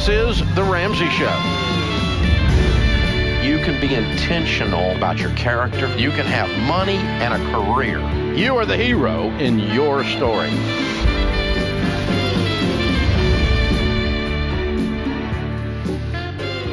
This is The Ramsey Show. You can be intentional about your character. You can have money and a career. You are the hero in your story.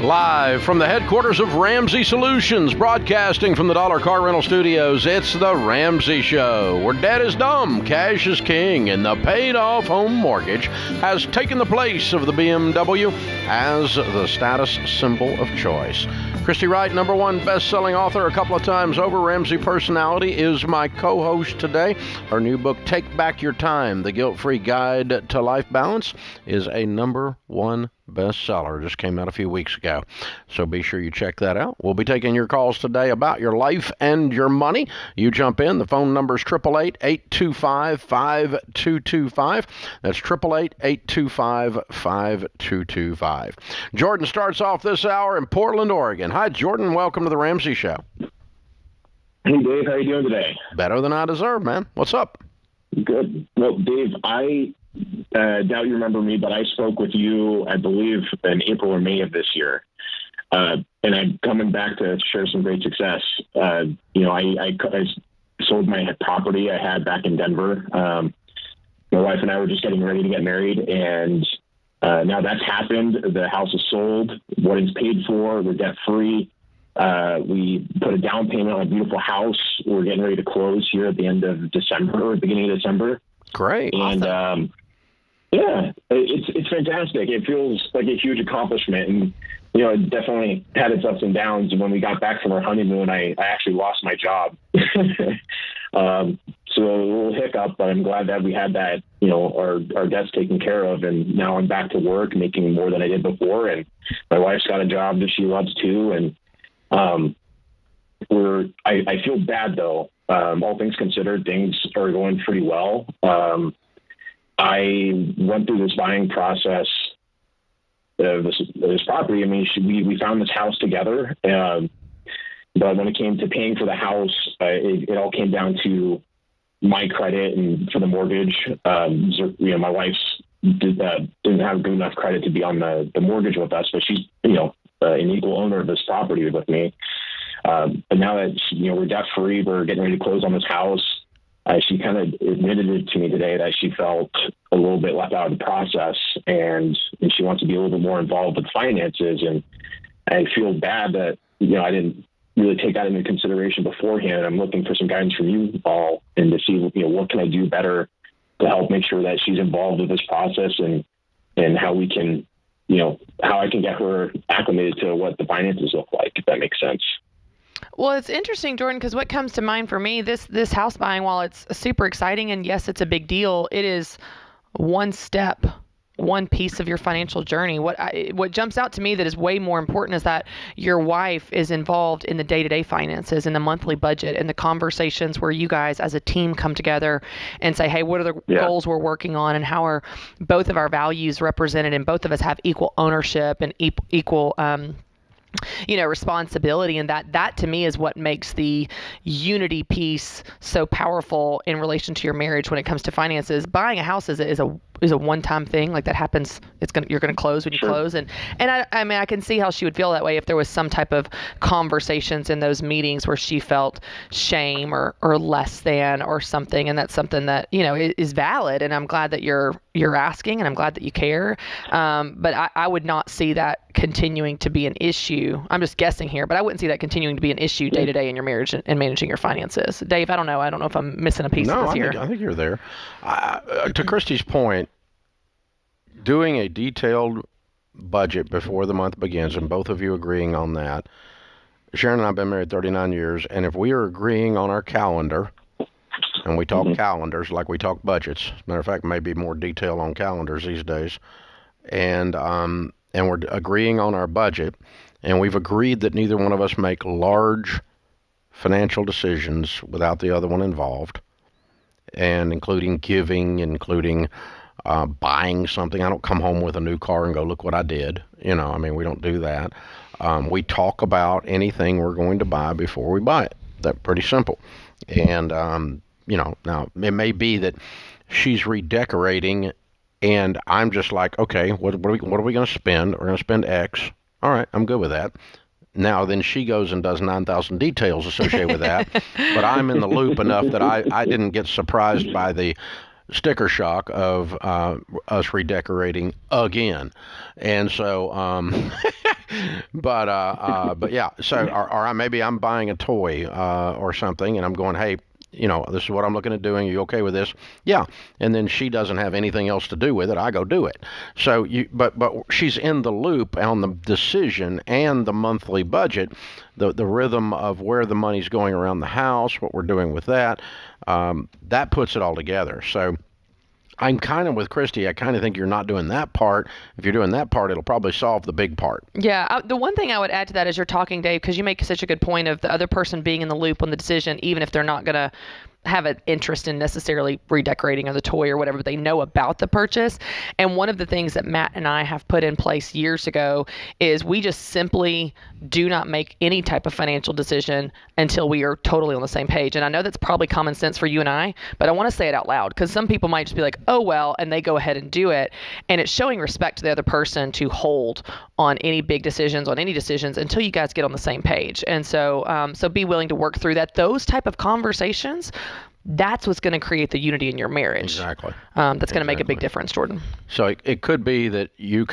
Live from the headquarters of Ramsey Solutions, broadcasting from the Dollar Car Rental Studios, it's The Ramsey Show, where debt is dumb, cash is king, and the paid-off home mortgage has taken the place of the BMW as the status symbol of choice. Christy Wright, #1 best-selling author a couple of times over, Ramsey personality, is my co-host today. Her new book, Take Back Your Time, The Guilt-Free Guide to Life Balance, is a #1 bestseller. Just came out a few weeks ago. So be sure you check that out. We'll be taking your calls today about your life and your money. You jump in. The phone number is 888-825-5225. That's 888-825-5225. Jordan starts off this hour in Portland, Oregon. Hi, Jordan. Welcome to The Ramsey Show. Hey, Dave. How you doing today? Better than I deserve, man. What's up? Good. Well, Dave, I doubt you remember me, but I spoke with you, I believe, in April or May of this year. And I'm coming back to share some great success. I sold my property I had back in Denver. My wife and I were just getting ready to get married, and now that's happened. The house is sold. Wedding's paid for. We're debt-free. We put a down payment on a beautiful house. We're getting ready to close here at the end of December or beginning of December. Great. And awesome. Yeah, it's fantastic. It feels like a huge accomplishment, and it definitely had its ups and downs. And when we got back from our honeymoon, I actually lost my job. So a little hiccup, but I'm glad that we had that, our debts taken care of, and now I'm back to work, making more than I did before, and my wife's got a job that she loves too, and I feel bad though. All things considered, things are going pretty well. I went through this buying process of this property. I mean, we found this house together, but when it came to paying for the house, it all came down to my credit and for the mortgage. My wife's didn't have good enough credit to be on the mortgage with us, but she's an equal owner of this property with me. But now that we're debt free, we're getting ready to close on this house. She kind of admitted it to me today that she felt a little bit left out of the process, and she wants to be a little bit more involved with finances. And I feel bad that I didn't really take that into consideration beforehand. I'm looking for some guidance from you all, and to see what can I do better to help make sure that she's involved with this process, and how we can how I can get her acclimated to what the finances look like, if that makes sense. Well, it's interesting, Jordan, because what comes to mind for me, this house buying, while it's super exciting and yes, it's a big deal, it is one step, one piece of your financial journey. What jumps out to me that is way more important is that your wife is involved in the day-to-day finances and the monthly budget and the conversations where you guys as a team come together and say, hey, what are the goals we're working on, and how are both of our values represented, and both of us have equal ownership and equal responsibility. And that to me is what makes the unity piece so powerful in relation to your marriage when it comes to finances. Buying a house is a one-time thing. Like, that happens. You're going to close when you close. And I mean, I can see how she would feel that way if there was some type of conversations in those meetings where she felt shame or less than or something. And that's something that, is valid. And I'm glad that you're asking, and I'm glad that you care. But I would not see that continuing to be an issue. I'm just guessing here, but I wouldn't see that continuing to be an issue day to day in your marriage and managing your finances. Dave, I don't know if I'm missing a piece of this here. I think you're there. To Christy's point, doing a detailed budget before the month begins, and both of you agreeing on that. Sharon and I have been married 39 years, and if we are agreeing on our calendar, and we talk calendars like we talk budgets, as a matter of fact, maybe more detail on calendars these days, and we're agreeing on our budget, and we've agreed that neither one of us make large financial decisions without the other one involved, and including giving, including buying something. I don't come home with a new car and go, look what I did. We don't do that. We talk about anything we're going to buy before we buy it. That's pretty simple. And, now it may be that she's redecorating And I'm just like, okay, what are we going to spend? We're going to spend X. All right, I'm good with that. Now, then she goes and does 9,000 details associated with that, but I'm in the loop enough that I didn't get surprised by the sticker shock of us redecorating again. And so, but yeah, so, or maybe I'm buying a toy or something, and I'm going, hey, this is what I'm looking at doing. Are you okay with this? Yeah. And then she doesn't have anything else to do with it. I go do it. So but she's in the loop on the decision and the monthly budget, the rhythm of where the money's going around the house, what we're doing with that. That puts it all together. So I'm kind of with Christy. I kind of think you're not doing that part. If you're doing that part, it'll probably solve the big part. Yeah. The one thing I would add to that is you're talking, Dave, because you make such a good point of the other person being in the loop on the decision, even if they're not going to have an interest in necessarily redecorating or the toy or whatever, but they know about the purchase. And one of the things that Matt and I have put in place years ago is we just simply do not make any type of financial decision until we are totally on the same page. And I know that's probably common sense for you and I, but I want to say it out loud because some people might just be like, oh, well, and they go ahead and do it. And it's showing respect to the other person to hold on any big decisions, on any decisions until you guys get on the same page. And so, so be willing to work through that. Those type of conversations, that's what's going to create the unity in your marriage. Exactly. That's going to make a big difference, Jordan. So it could be that you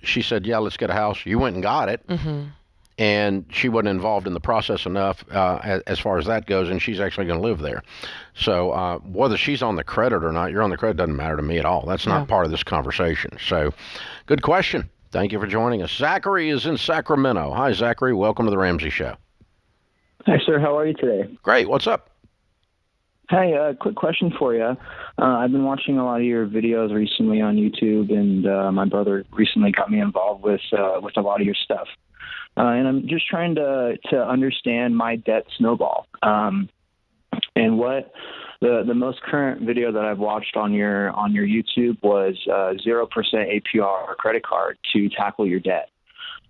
she said, yeah, let's get a house. You went and got it. Mm-hmm. And she wasn't involved in the process enough as far as that goes, and she's actually going to live there. So whether she's on the credit or not, you're on the credit doesn't matter to me at all. That's not part of this conversation. So good question. Thank you for joining us. Zachary is in Sacramento. Hi, Zachary. Welcome to the Ramsey Show. Hi, sir. How are you today? Great. What's up? Hey, quick question for you. I've been watching a lot of your videos recently on YouTube, and my brother recently got me involved with a lot of your stuff. And I'm just trying to understand my debt snowball. And what the most current video that I've watched on your YouTube was 0% APR credit card to tackle your debt.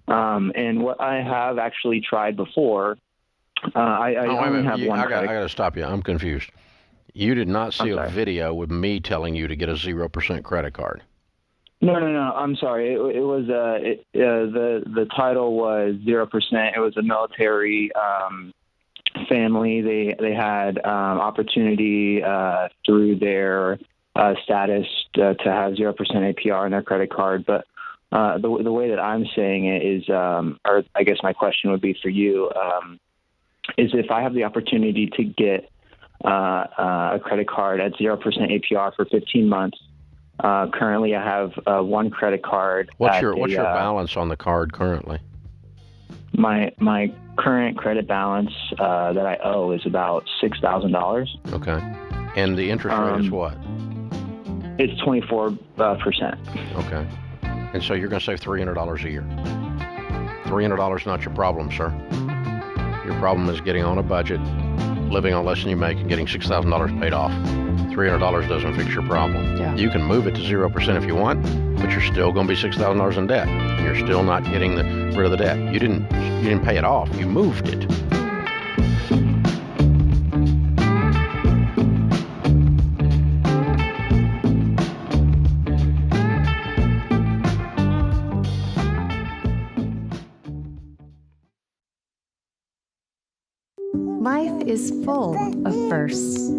And what I have actually tried before, I only have one. I got to stop you. I'm confused. You did not see a video with me telling you to get a 0% credit card. No. I'm sorry. It was the title was 0%. It was a military family. They had opportunity through their status to have 0% APR on their credit card. But the way that I'm saying it is, or I guess my question would be for you, is if I have the opportunity to get a credit card at 0% APR for 15 months. Currently, I have one credit card. What's your balance on the card currently? My current credit balance that I owe is about $6,000. Okay, and the interest rate is what? It's 24%. Okay, and so you're going to save $300 a year. $300 not your problem, sir. Your problem is getting on a budget, living on less than you make, and getting $6,000 paid off. $300 doesn't fix your problem. Yeah. You can move it to 0% if you want, but you're still going to be $6,000 in debt. And you're still not getting rid of the debt. You didn't pay it off. You moved it. Life is full of firsts.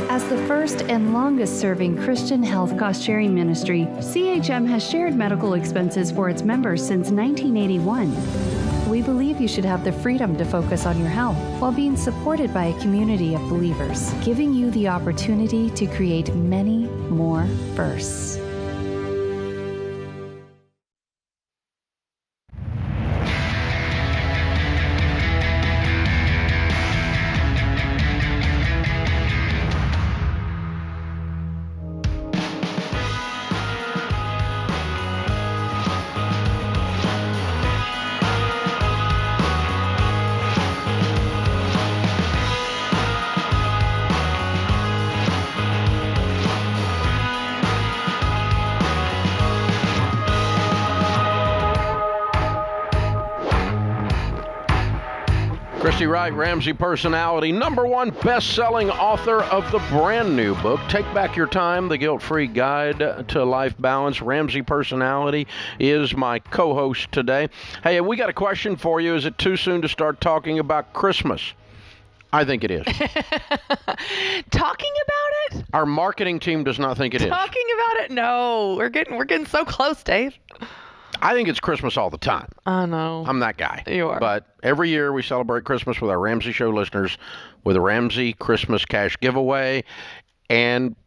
As the first and longest-serving Christian health cost-sharing ministry, CHM has shared medical expenses for its members since 1981. We believe you should have the freedom to focus on your health while being supported by a community of believers, giving you the opportunity to create many more firsts. Christy Wright, Ramsey personality, #1 best-selling author of the brand new book, Take Back Your Time, The Guilt-Free Guide to Life Balance. Ramsey personality is my co-host today. Hey, we got a question for you. Is it too soon to start talking about Christmas? I think it is. Talking about it? Our marketing team does not think it is. Talking about it? No. We're getting so close, Dave. I think it's Christmas all the time. I know. I'm that guy. You are. But every year we celebrate Christmas with our Ramsey Show listeners with a Ramsey Christmas cash giveaway. And,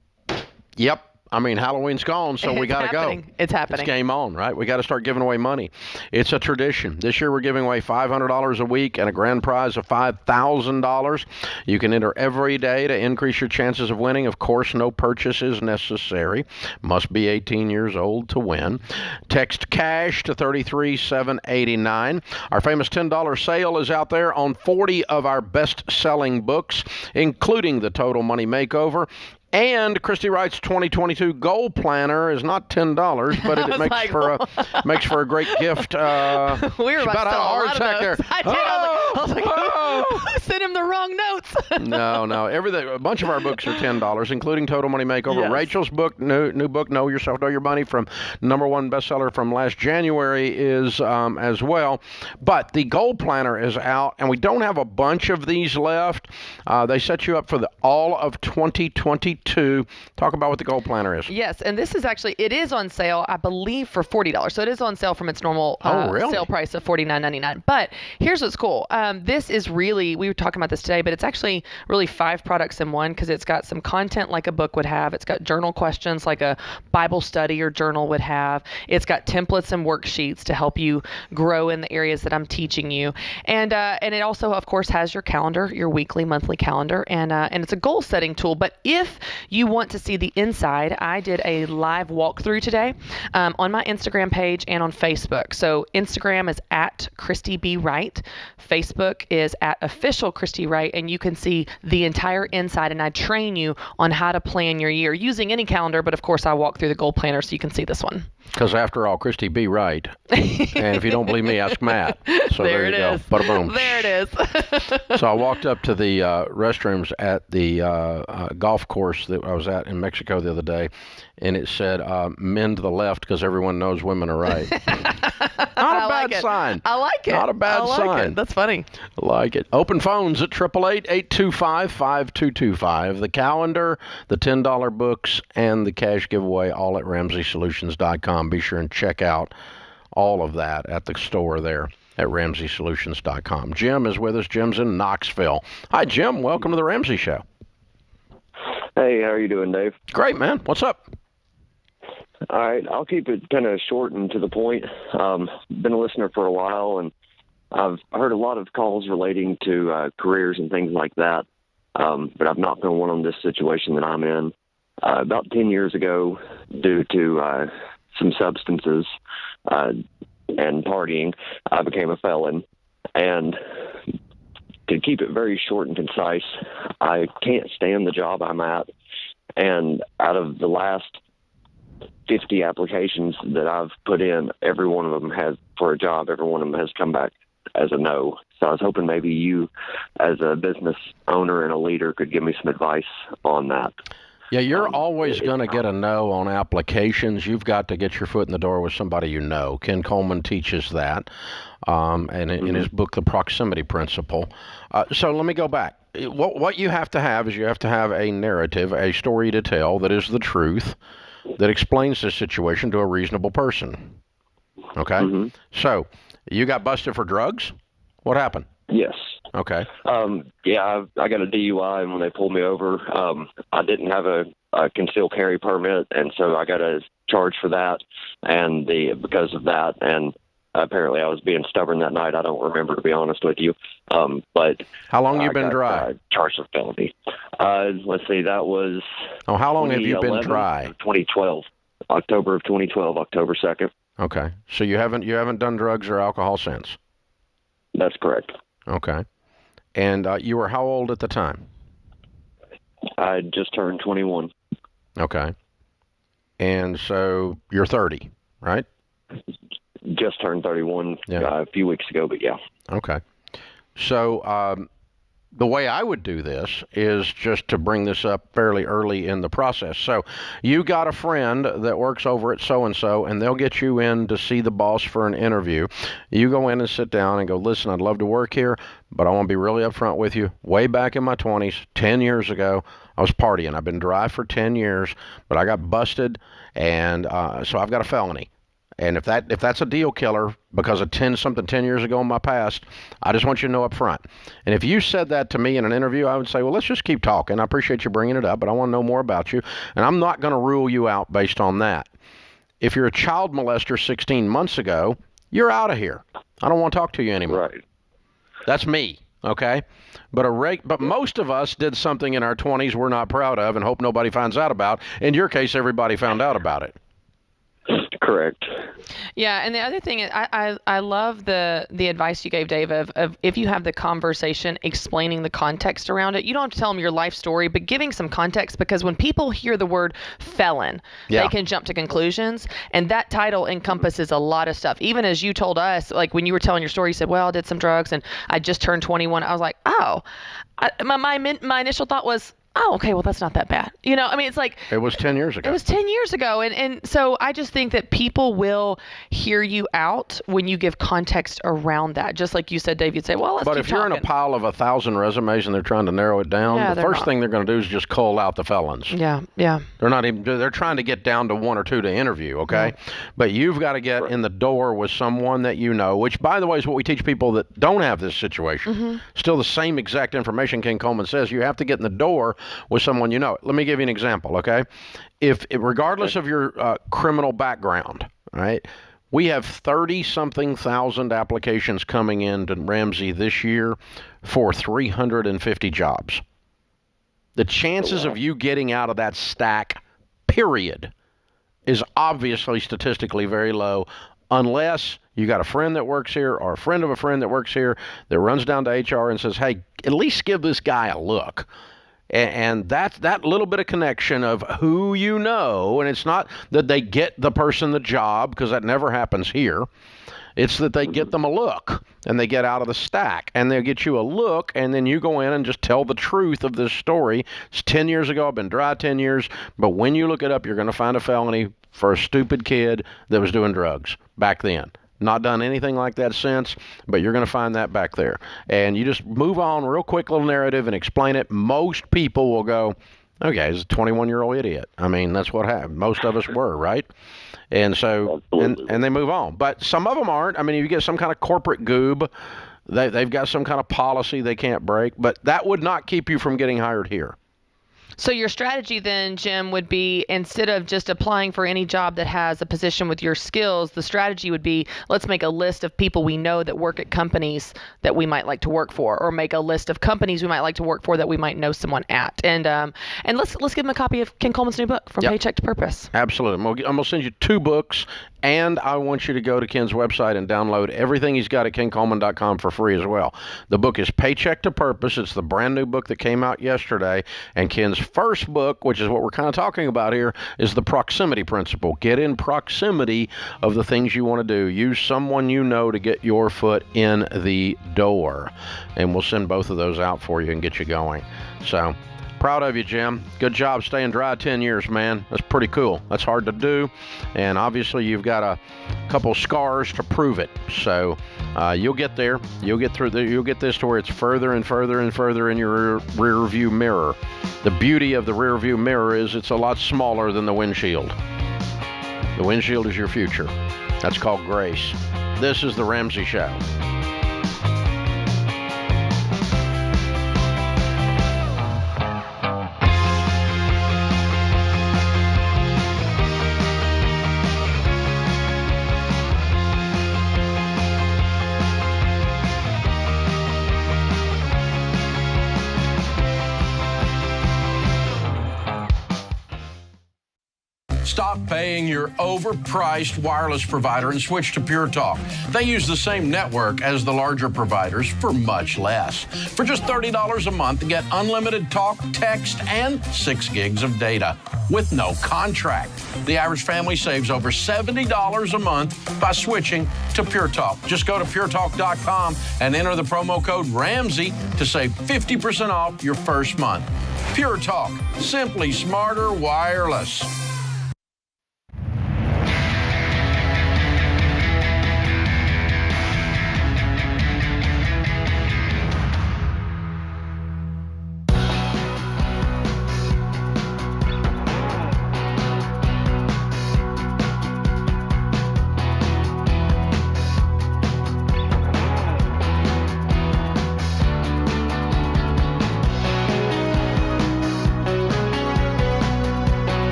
yep, I mean, Halloween's gone, so we got to go. It's happening. It's game on, right? We got to start giving away money. It's a tradition. This year we're giving away $500 a week and a grand prize of $5,000. You can enter every day to increase your chances of winning. Of course, no purchase is necessary. Must be 18 years old to win. Text CASH to 33789. Our famous $10 sale is out there on 40 of our best-selling books, including The Total Money Makeover. And Christy Wright's 2022 Goal Planner is not $10, but it makes for a great gift. We were about to a heart attack there. I did. I was like, I sent him the wrong notes. No. Everything. A bunch of our books are $10, including Total Money Makeover. Yes. Rachel's book, new book, Know Yourself, Know Your Money, from #1 bestseller from last January is as well. But the Goal Planner is out, and we don't have a bunch of these left. They set you up for all of 2022. Talk about what the Goal Planner is. Yes, and this is actually, it is on sale, I believe, for $40. So it is on sale from its normal really? sale price of $49.99. But here's what's cool. This is really, we were talking about this today, but it's actually really 5 products in one, because it's got some content like a book would have. It's got journal questions like a Bible study or journal would have. It's got templates and worksheets to help you grow in the areas that I'm teaching you. And it also, of course, has your calendar, your weekly, monthly calendar, and it's a goal setting tool. But if you want to see the inside, I did a live walkthrough today on my Instagram page and on Facebook. So Instagram is at Christy B. Wright. Facebook is at Official Christy Wright, and you can see the entire inside, and I train you on how to plan your year using any calendar, but of course I walk through the goal planner so you can see this one. Because after all, Christy B. Wright. And if you don't believe me, ask Matt. So there you go. Bada boom. There it is. So I walked up to the restrooms at the golf course that I was at in Mexico the other day, and it said, men to the left, because everyone knows women are right. Not a bad sign. I like it. Not a bad sign. That's funny. I like it. Open phones at 888-825-5225. The calendar, the $10 books, and the cash giveaway, all at RamseySolutions.com. Be sure and check out all of that at the store there at RamseySolutions.com. Jim is with us. Jim's in Knoxville. Hi, Jim. Welcome to the Ramsey Show. Hey, how are you doing, Dave? Great, man. What's up? All right, I'll keep it kind of short and to the point. Been a listener for a while, and I've heard a lot of calls relating to careers and things like that, but I've not been one on this situation that I'm in. About 10 years ago, due to some substances and partying, I became a felon. And to keep it very short and concise, I can't stand the job I'm at. And out of the last 50 applications that I've put in, every one of them has come back as a no. So I was hoping maybe you, as a business owner and a leader, could give me some advice on that. Yeah, you're always going to get a no on applications. You've got to get your foot in the door with somebody you know. Ken Coleman teaches that, and in his book, The Proximity Principle. So let me go back. What you have to have is you have to have a narrative, a story to tell that is the truth, that explains the situation to a reasonable person. Okay? Mm-hmm. So you got busted for drugs? What happened? Yes. Okay. Yeah, I got a DUI, and when they pulled me over, I didn't have a concealed carry permit, and so I got a charge for that, and because of that, and apparently I was being stubborn that night. I don't remember, to be honest with you. But how long you been dry? Charged with felony. Let's see, that was. Oh, how long have you been dry? 2012, October of 2012, October 2nd. Okay, so you haven't done drugs or alcohol since? That's correct. Okay. And you were how old at the time? I just turned 21. Okay. And so you're 30, right? Just turned 31 a few weeks ago, but yeah. Okay. So the way I would do this is just to bring this up fairly early in the process. So you got a friend that works over at so-and-so, and they'll get you in to see the boss for an interview. You go in and sit down and go, listen, I'd love to work here, but I want to be really upfront with you. Way back in my 20s, 10 years ago, I was partying. I've been dry for 10 years, but I got busted, and so I've got a felony. And if that's a deal killer because of 10 years ago in my past, I just want you to know up front. And if you said that to me in an interview, I would say, well, let's just keep talking. I appreciate you bringing it up, but I want to know more about you. And I'm not going to rule you out based on that. If you're a child molester 16 months ago, you're out of here. I don't want to talk to you anymore. Right. That's me, okay? But most of us did something in our 20s we're not proud of and hope nobody finds out about. In your case, everybody found out about it. Correct. Yeah, and the other thing is, I love the advice you gave, Dave, of if you have the conversation, explaining the context around it. You don't have to tell them your life story, but giving some context, because when people hear the word felon, they can jump to conclusions, and that title encompasses a lot of stuff. Even as you told us, like when you were telling your story, you said, well, I did some drugs, and I just turned 21. I was like, oh. My initial thought was, oh, okay, well, that's not that bad. You know, I mean, it's like... It was 10 years ago. It was 10 years ago. And so I just think that people will hear you out when you give context around that. Just like you said, Dave, you'd say, well, let's keep talking. But if you're in a pile of 1,000 resumes and they're trying to narrow it down, the first thing they're going to do is just cull out the felons. Yeah. They're trying to get down to one or two to interview, okay? Yeah. But you've got to get in the door with someone that you know, which, by the way, is what we teach people that don't have this situation. Mm-hmm. Still the same exact information King Coleman says. You have to get in the door with someone you know. Let me give you an example, okay? If regardless of your criminal background, right? We have 30-something thousand applications coming in to Ramsey this year for 350 jobs. The chances of you getting out of that stack, period, is obviously statistically very low, unless you got a friend that works here or a friend of a friend that works here that runs down to HR and says, hey, at least give this guy a look. And that's that little bit of connection of who you know, and it's not that they get the person the job, because that never happens here. It's that they get them a look, and they get out of the stack, and they'll get you a look, and then you go in and just tell the truth of this story. It's 10 years ago. I've been dry 10 years, but when you look it up, you're going to find a felony for a stupid kid that was doing drugs back then. Not done anything like that since, but you're going to find that back there. And you just move on, real quick little narrative, and explain it. Most people will go, okay, he's a 21-year-old idiot. I mean, that's what happened. Most of us were, right? And so, and they move on. But some of them aren't. I mean, if you get some kind of corporate goob, they've got some kind of policy they can't break. But that would not keep you from getting hired here. So your strategy then, Jim, would be, instead of just applying for any job that has a position with your skills, the strategy would be, let's make a list of people we know that work at companies that we might like to work for, or make a list of companies we might like to work for that we might know someone at. And let's give them a copy of Ken Coleman's new book, From Paycheck to Purpose. Absolutely. I'm going to send you 2 books, and I want you to go to Ken's website and download everything he's got at kencoleman.com for free as well. The book is Paycheck to Purpose. It's the brand new book that came out yesterday, and Ken's first book, which is what we're kind of talking about here, is the proximity principle. Get in proximity of the things you want to do. Use someone you know to get your foot in the door. And we'll send both of those out for you and get you going. So, proud of you, Jim. Good job staying dry 10 years, man. That's pretty cool. That's hard to do. And obviously you've got a couple scars to prove it. So you'll get there. You'll get through you'll get this to where it's further and further and further in your rear view mirror. The beauty of the rear view mirror is it's a lot smaller than the windshield. The windshield is your future. That's called grace. This is the Ramsey Show. Stop paying your overpriced wireless provider and switch to Pure Talk. They use the same network as the larger providers for much less. For just $30 a month, get unlimited talk, text, and 6 gigs of data with no contract. The average family saves over $70 a month by switching to Pure Talk. Just go to puretalk.com and enter the promo code Ramsey to save 50% off your first month. Pure Talk, simply smarter wireless.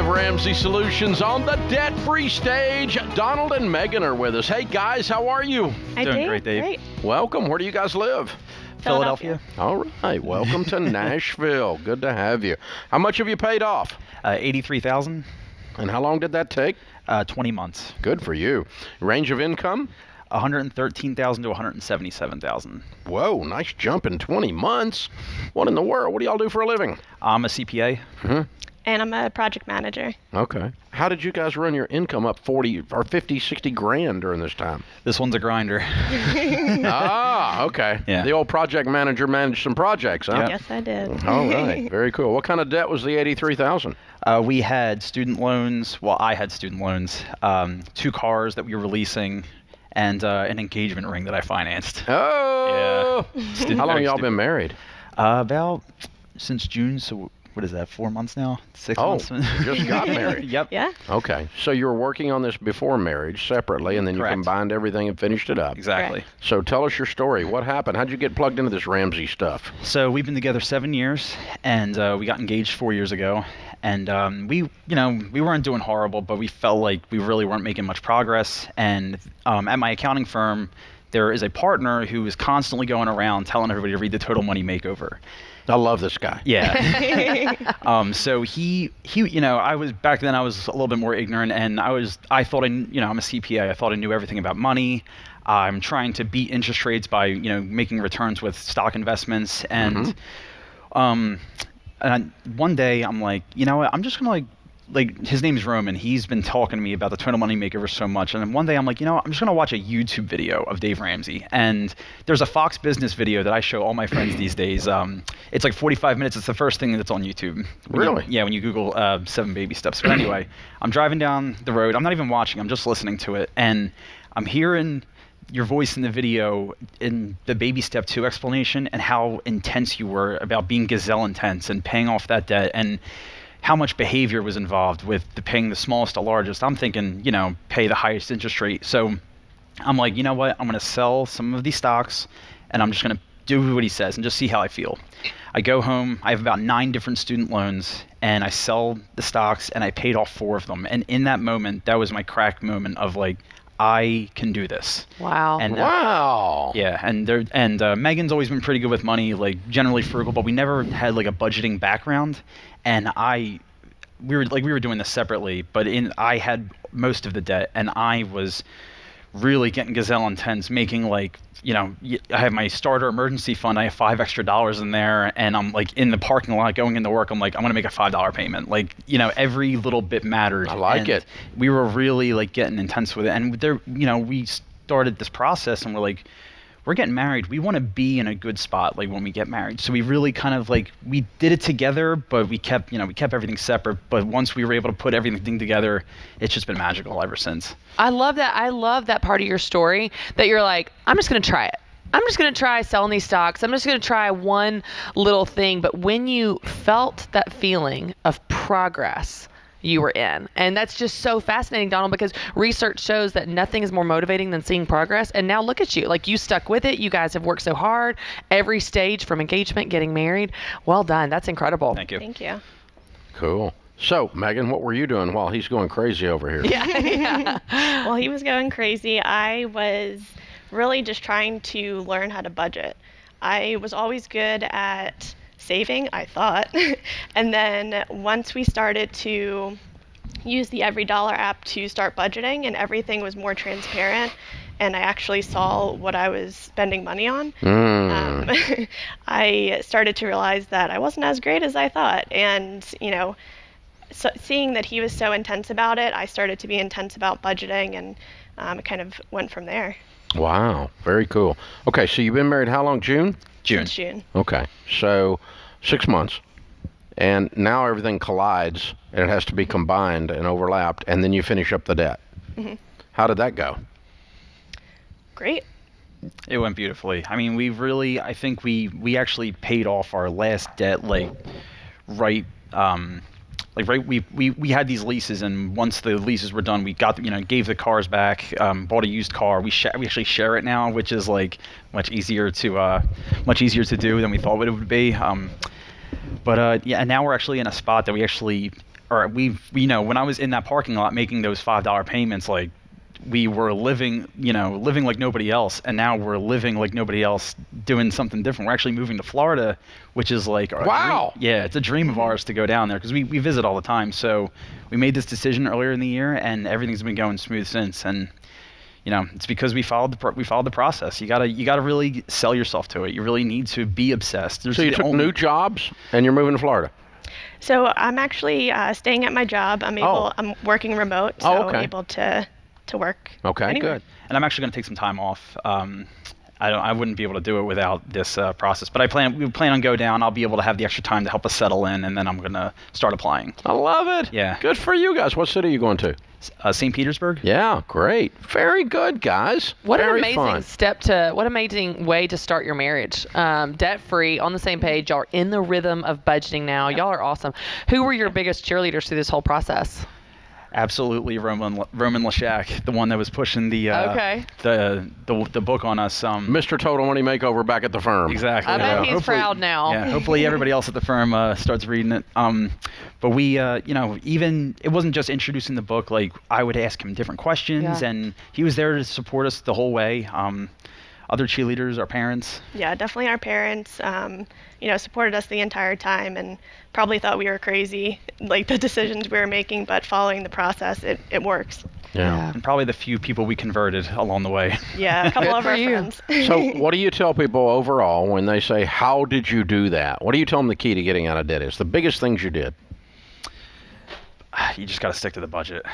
Ramsey Solutions on the debt-free stage. Donald and Megan are with us. Hey, guys, how are you? Doing great, Dave. Great. Welcome. Where do you guys live? Philadelphia. All right. Welcome to Nashville. Good to have you. How much have you paid off? $83,000. And how long did that take? 20 months. Good for you. Range of income? $113,000 to $177,000. Whoa, nice jump in 20 months. What in the world? What do y'all do for a living? I'm a CPA. Mm-hmm. And I'm a project manager. Okay. How did you guys run your income up 40 or 50, 60 grand during this time? This one's a grinder. Okay. Yeah. The old project manager managed some projects, huh? Yep. Yes, I did. All right. Very cool. What kind of debt was the $83,000? We had student loans. Well, I had student loans. 2 cars that we were leasing, and an engagement ring that I financed. Oh. Yeah. How long y'all been married? About since June. So what is that? 4 months now? 6 months? You just got married. Yep. Yeah. Okay. So you were working on this before marriage separately, and then Correct. you combined everything and finished it up. Exactly. Correct. So tell us your story. What happened? How'd you get plugged into this Ramsey stuff? So we've been together 7 years, and we got engaged 4 years ago. And we weren't doing horrible, but we felt like we really weren't making much progress. And at my accounting firm, there is a partner who is constantly going around telling everybody to read the Total Money Makeover. I love this guy. Yeah. So he, I was back then. I was a little bit more ignorant, and I thought I'm a CPA. I thought I knew everything about money. I'm trying to beat interest rates by making returns with stock investments, and and one day I'm like, you know what? I'm just gonna like his name's Roman. He's been talking to me about the Total Money Makeover so much, and then one day I'm like, I'm just gonna watch a YouTube video of Dave Ramsey. And there's a Fox Business video that I show all my friends these days. It's like 45 minutes. It's the first thing that's on YouTube. Really? When you Google 7 baby steps. But anyway, I'm driving down the road. I'm not even watching. I'm just listening to it, and I'm hearing your voice in the video in the baby step 2 explanation, and how intense you were about being gazelle intense and paying off that debt, and how much behavior was involved with paying the smallest to largest. I'm thinking, pay the highest interest rate. So I'm like, you know what? I'm going to sell some of these stocks, and I'm just going to do what he says and just see how I feel. I go home. I have about 9 different student loans, and I sell the stocks, and I paid off 4 of them. And in that moment, that was my crack moment of like, I can do this. Wow. And, Wow. Yeah, and Megan's always been pretty good with money, like generally frugal, but we never had like a budgeting background. And we were doing this separately, but I had most of the debt, and I was really getting gazelle intense, making like, I have my starter emergency fund. I have $5 extra in there, and I'm like in the parking lot going into work. I'm like, I'm gonna make a $5 payment. Like, every little bit mattered. I like it. We were really like getting intense with it, and there, we started this process, and we're like, we're getting married. We want to be in a good spot, like when we get married. So we really kind of like, we did it together, but we kept everything separate. But once we were able to put everything together, it's just been magical ever since. I love that. I love that part of your story that you're like, I'm just going to try it. I'm just going to try selling these stocks. I'm just going to try one little thing. But when you felt that feeling of progress, you were in. And that's just so fascinating, Donald, because research shows that nothing is more motivating than seeing progress. And now look at you. Like, you stuck with it. You guys have worked so hard. Every stage from engagement, getting married. Well done. That's incredible. Thank you. Thank you. Cool. So, Megan, what were you doing while he's going crazy over here? Yeah. Well, he was going crazy. I was really just trying to learn how to budget. I was always good at saving, I thought. And then once we started to use the Every Dollar app to start budgeting, and everything was more transparent, and I actually saw what I was spending money on, I started to realize that I wasn't as great as I thought. And, so seeing that he was so intense about it, I started to be intense about budgeting, and it kind of went from there. Wow, very cool. Okay, so you've been married how long? June? Since June. Okay, so 6 months. And now everything collides, and it has to be combined and overlapped, and then you finish up the debt. Mm-hmm. How did that go? Great. It went beautifully. I mean, I think we actually paid off our last debt, we had these leases, and once the leases were done, we got, gave the cars back, bought a used car. We actually share it now, which is like much easier to do than we thought it would be. But and now we're actually in a spot that when I was in that parking lot making those $5 payments, like, we were living like nobody else, and now we're living like nobody else, doing something different. We're actually moving to Florida, which is like wow. Yeah, it's a dream of ours to go down there because we visit all the time. So we made this decision earlier in the year, and everything's been going smooth since. And it's because we followed the process. You gotta really sell yourself to it. You really need to be obsessed. So you took new jobs, and you're moving to Florida. So I'm actually staying at my job. I'm working remote, so I'm able to work. Okay, anywhere. good. And I'm actually going to take some time off. I wouldn't be able to do it without this process. But we plan on go down. I'll be able to have the extra time to help us settle in, and then I'm going to start applying. I love it. Yeah. Good for you guys. What city are you going to? St. Petersburg. Yeah, great. Very good, guys. What Very an amazing what amazing way to start your marriage. Debt-free, on the same page. Y'all are in the rhythm of budgeting now. Y'all are awesome. Who were your biggest cheerleaders through this whole process? Absolutely, Roman Lashak, the one that was pushing the book on us. Mr. Total Money Makeover back at the firm. Exactly. I bet he's proud now. Yeah, hopefully everybody else at the firm starts reading it. But we, even it wasn't just introducing the book. Like, I would ask him different questions, and he was there to support us the whole way. Other cheerleaders, our parents. Yeah, definitely our parents. Supported us the entire time, and probably thought we were crazy, like the decisions we were making, but following the process, it works. Yeah. And probably the few people we converted along the way. Yeah, a couple of our friends. So what do you tell people overall when they say, how did you do that? What do you tell them the key to getting out of debt is? The biggest things you did? You just got to stick to the budget.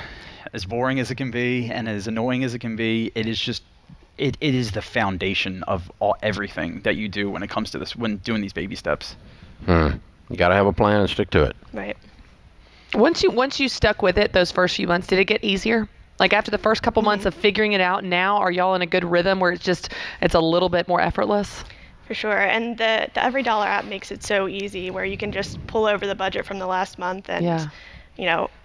As boring as it can be and as annoying as it can be, it is just it is the foundation of everything that you do when it comes to this, when doing these baby steps. You got to have a plan and stick to it. Right. Once you stuck with it those first few months, did it get easier? Like after the first couple months of figuring it out, now are y'all in a good rhythm where it's a little bit more effortless? For sure. And the Every Dollar app makes it so easy where you can just pull over the budget from the last month, and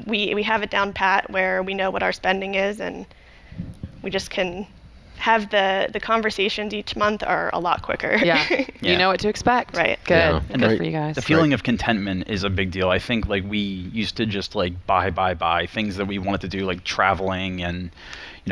we have it down pat where we know what our spending is, and we just can have the conversations each month are a lot quicker. Yeah. You know what to expect. Right. Good. Yeah. And good for you guys. The feeling of contentment is a big deal. I think like we used to just like buy things that we wanted to do, like traveling and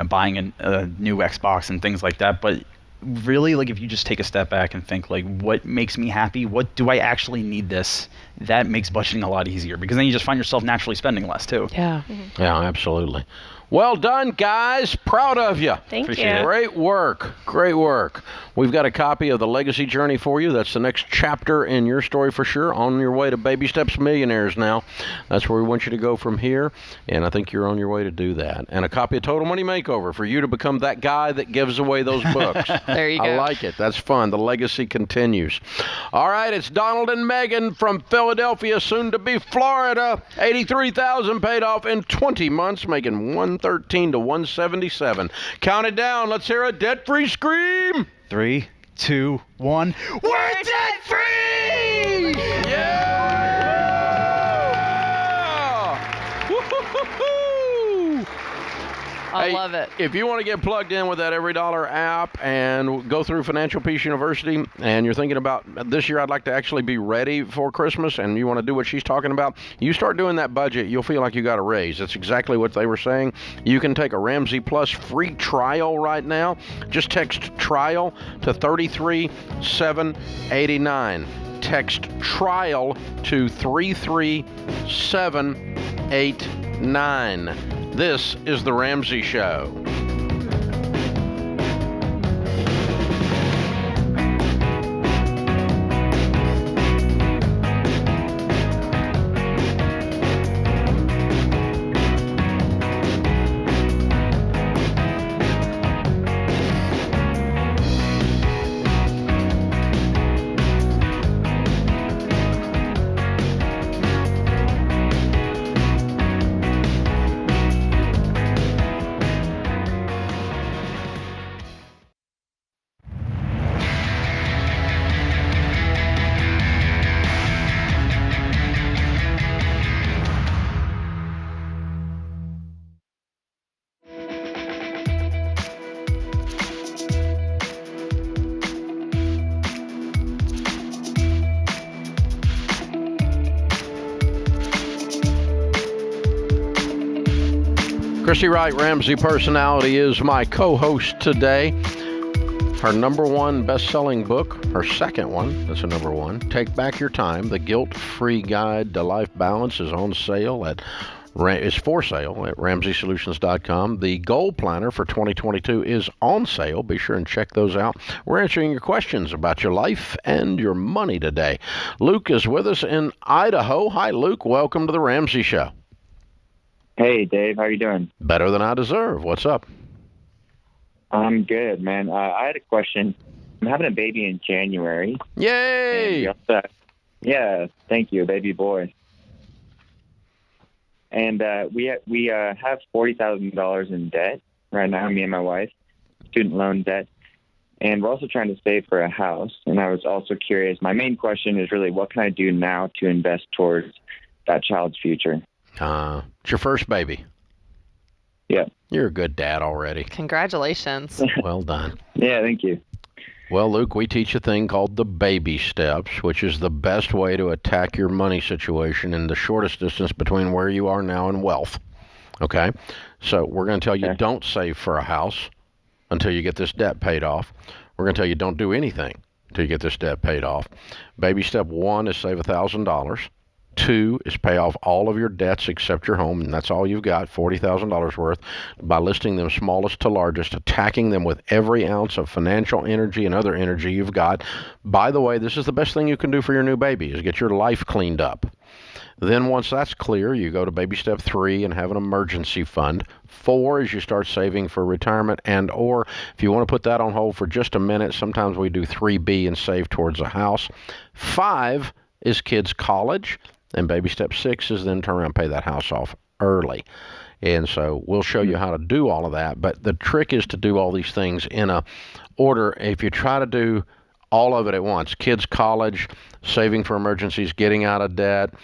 buying a new Xbox and things like that. But really, like if you just take a step back and think like, what makes me happy? What do I actually need this? That makes budgeting a lot easier, because then you just find yourself naturally spending less too. Yeah. Mm-hmm. Yeah, absolutely. Well done, guys. Proud of you. Thank Appreciate you. it. Great work. Great work. We've got a copy of The Legacy Journey for you. That's the next chapter in your story for sure. On your way to Baby Steps Millionaires now. That's where we want you to go from here. And I think you're on your way to do that. And a copy of Total Money Makeover for you to become that guy that gives away those books. There you go. I like it. That's fun. The legacy continues. All right. It's Donald and Megan from Philadelphia, soon to be Florida. $83,000 paid off in 20 months, making $113 to $177. Count it down. Let's hear a debt-free scream. 3, 2, 1. We're debt-free! Yeah! Woo-hoo-hoo-hoo! I love it. If you want to get plugged in with that Every Dollar app and go through Financial Peace University, and you're thinking about this year, I'd like to actually be ready for Christmas, and you want to do what she's talking about, you start doing that budget, you'll feel like you got a raise. That's exactly what they were saying. You can take a Ramsey Plus free trial right now. Just text trial to 33789. Text trial to 33789. This is The Ramsey Show. Christy Wright, Ramsey Personality, is my co-host today. Her number one best-selling book, her second one, that's a number one, Take Back Your Time, The Guilt-Free Guide to Life Balance, is on sale is for sale at RamseySolutions.com. The Goal Planner for 2022 is on sale. Be sure and check those out. We're answering your questions about your life and your money today. Luke is with us in Idaho. Hi, Luke. Welcome to the Ramsey Show. Hey, Dave. How you doing? Better than I deserve. What's up? I'm good, man. I had a question. I'm having a baby in January. Yay! Yeah, thank you, baby boy. And we have $40,000 in debt right now, me and my wife, student loan debt. And we're also trying to save for a house. And I was also curious. My main question is really, what can I do now to invest towards that child's future? It's your first baby. Yeah. You're a good dad already. Congratulations. Well done. Yeah, thank you. Well, Luke, we teach a thing called the baby steps, which is the best way to attack your money situation in the shortest distance between where you are now and wealth. Okay? So we're going to tell you don't save for a house until you get this debt paid off. We're going to tell you don't do anything until you get this debt paid off. Baby step 1 is save $1,000. 2 is pay off all of your debts except your home, and that's all you've got, $40,000 worth, by listing them smallest to largest, attacking them with every ounce of financial energy and other energy you've got. By the way, this is the best thing you can do for your new baby, is get your life cleaned up. Then once that's clear, you go to baby step 3 and have an emergency fund. 4 is you start saving for retirement, and or if you want to put that on hold for just a minute, sometimes we do 3B and save towards a house. 5 is kids' college. And baby step 6 is then turn around and pay that house off early. And so we'll show you how to do all of that. But the trick is to do all these things in a order. If you try to do all of it at once, kids' college, saving for emergencies, getting out of debt,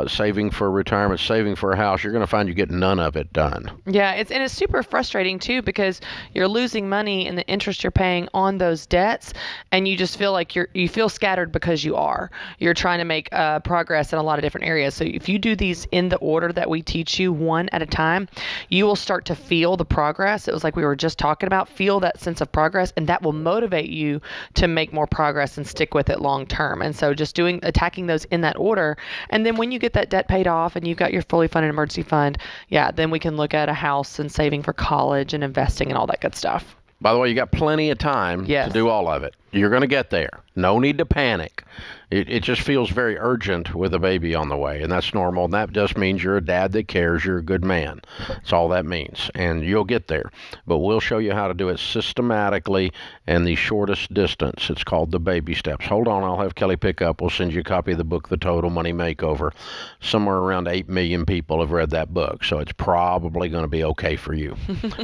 saving for retirement, saving for a house, you're going to find you get none of it done. Yeah, it's super frustrating too, because you're losing money in the interest you're paying on those debts, and you just feel like you feel scattered because you're trying to make progress in a lot of different areas. So if you do these in the order that we teach you, one at a time, you will start to feel the progress. It was like we were just talking about, feel that sense of progress, and that will motivate you to make more progress and stick with it long term. And so just attacking those in that order, and then when you get that debt paid off and you've got your fully funded emergency fund, then we can look at a house and saving for college and investing and all that good stuff. By the way, you got plenty of time to do all of it. You're going to get there. No need to panic. It just feels very urgent with a baby on the way, and that's normal. And that just means you're a dad that cares. You're a good man. That's all that means, and you'll get there. But we'll show you how to do it systematically and the shortest distance. It's called the baby steps. Hold on, I'll have Kelly pick up. We'll send you a copy of the book, The Total Money Makeover. Somewhere around 8 million people have read that book, so it's probably going to be okay for you.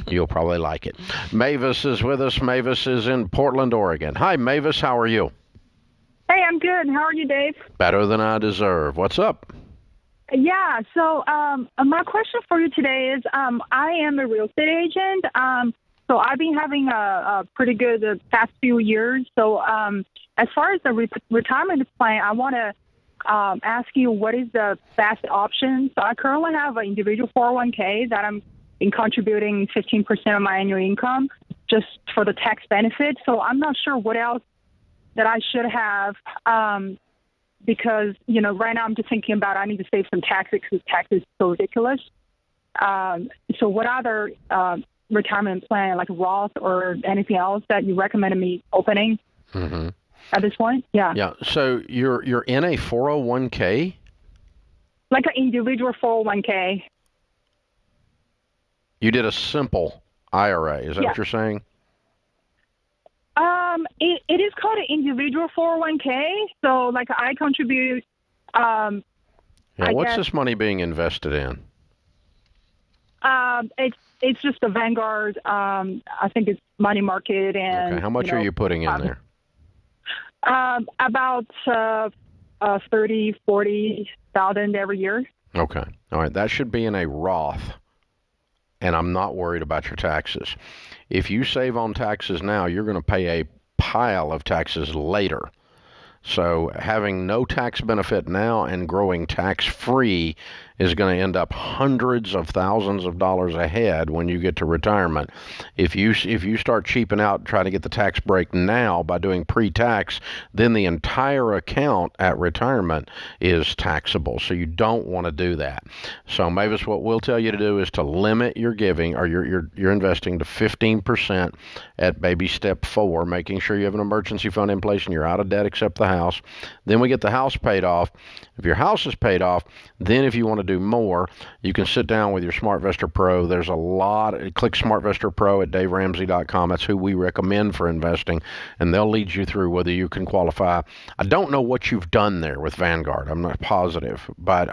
You'll probably like it. Mavis is with us. Mavis is in Portland, Oregon. Hi, Mavis. How are you? Hey, I'm good. How are you, Dave? Better than I deserve. What's up? Yeah. So my question for you today is, I am a real estate agent. So I've been having a pretty good past few years. So as far as the retirement plan, I want to ask you what is the best option. So I currently have an individual 401k that I'm contributing 15% of my annual income just for the tax benefit. So I'm not sure what else that I should have. Because, right now I'm just thinking about I need to save some taxes because tax is so ridiculous. So what other retirement plan, like Roth or anything else that you recommended me opening at this point? Yeah. Yeah. So you're in a 401k? Like an individual 401k. You did a simple IRA. Is that what you're saying? It is called an individual 401k. So, like, I contribute. What's this money being invested in? It's just a Vanguard. I think it's money market and. Okay. How much are you putting in there? About 40,000 every year. Okay. All right. That should be in a Roth. And I'm not worried about your taxes. If you save on taxes now, you're going to pay a pile of taxes later. So having no tax benefit now and growing tax-free is going to end up hundreds of thousands of dollars ahead when you get to retirement. If you start cheaping out, trying to get the tax break now by doing pre-tax, then the entire account at retirement is taxable. So you don't want to do that. So Mavis, what we'll tell you to do is to limit your giving or your investing to 15% at baby step 4, making sure you have an emergency fund in place and you're out of debt except the house. Then we get the house paid off. If your house is paid off, then if you want to do more, you can sit down with your SmartVestor Pro. There's a lot. Click SmartVestor Pro at DaveRamsey.com. That's who we recommend for investing, and they'll lead you through whether you can qualify. I don't know what you've done there with Vanguard. I'm not positive, but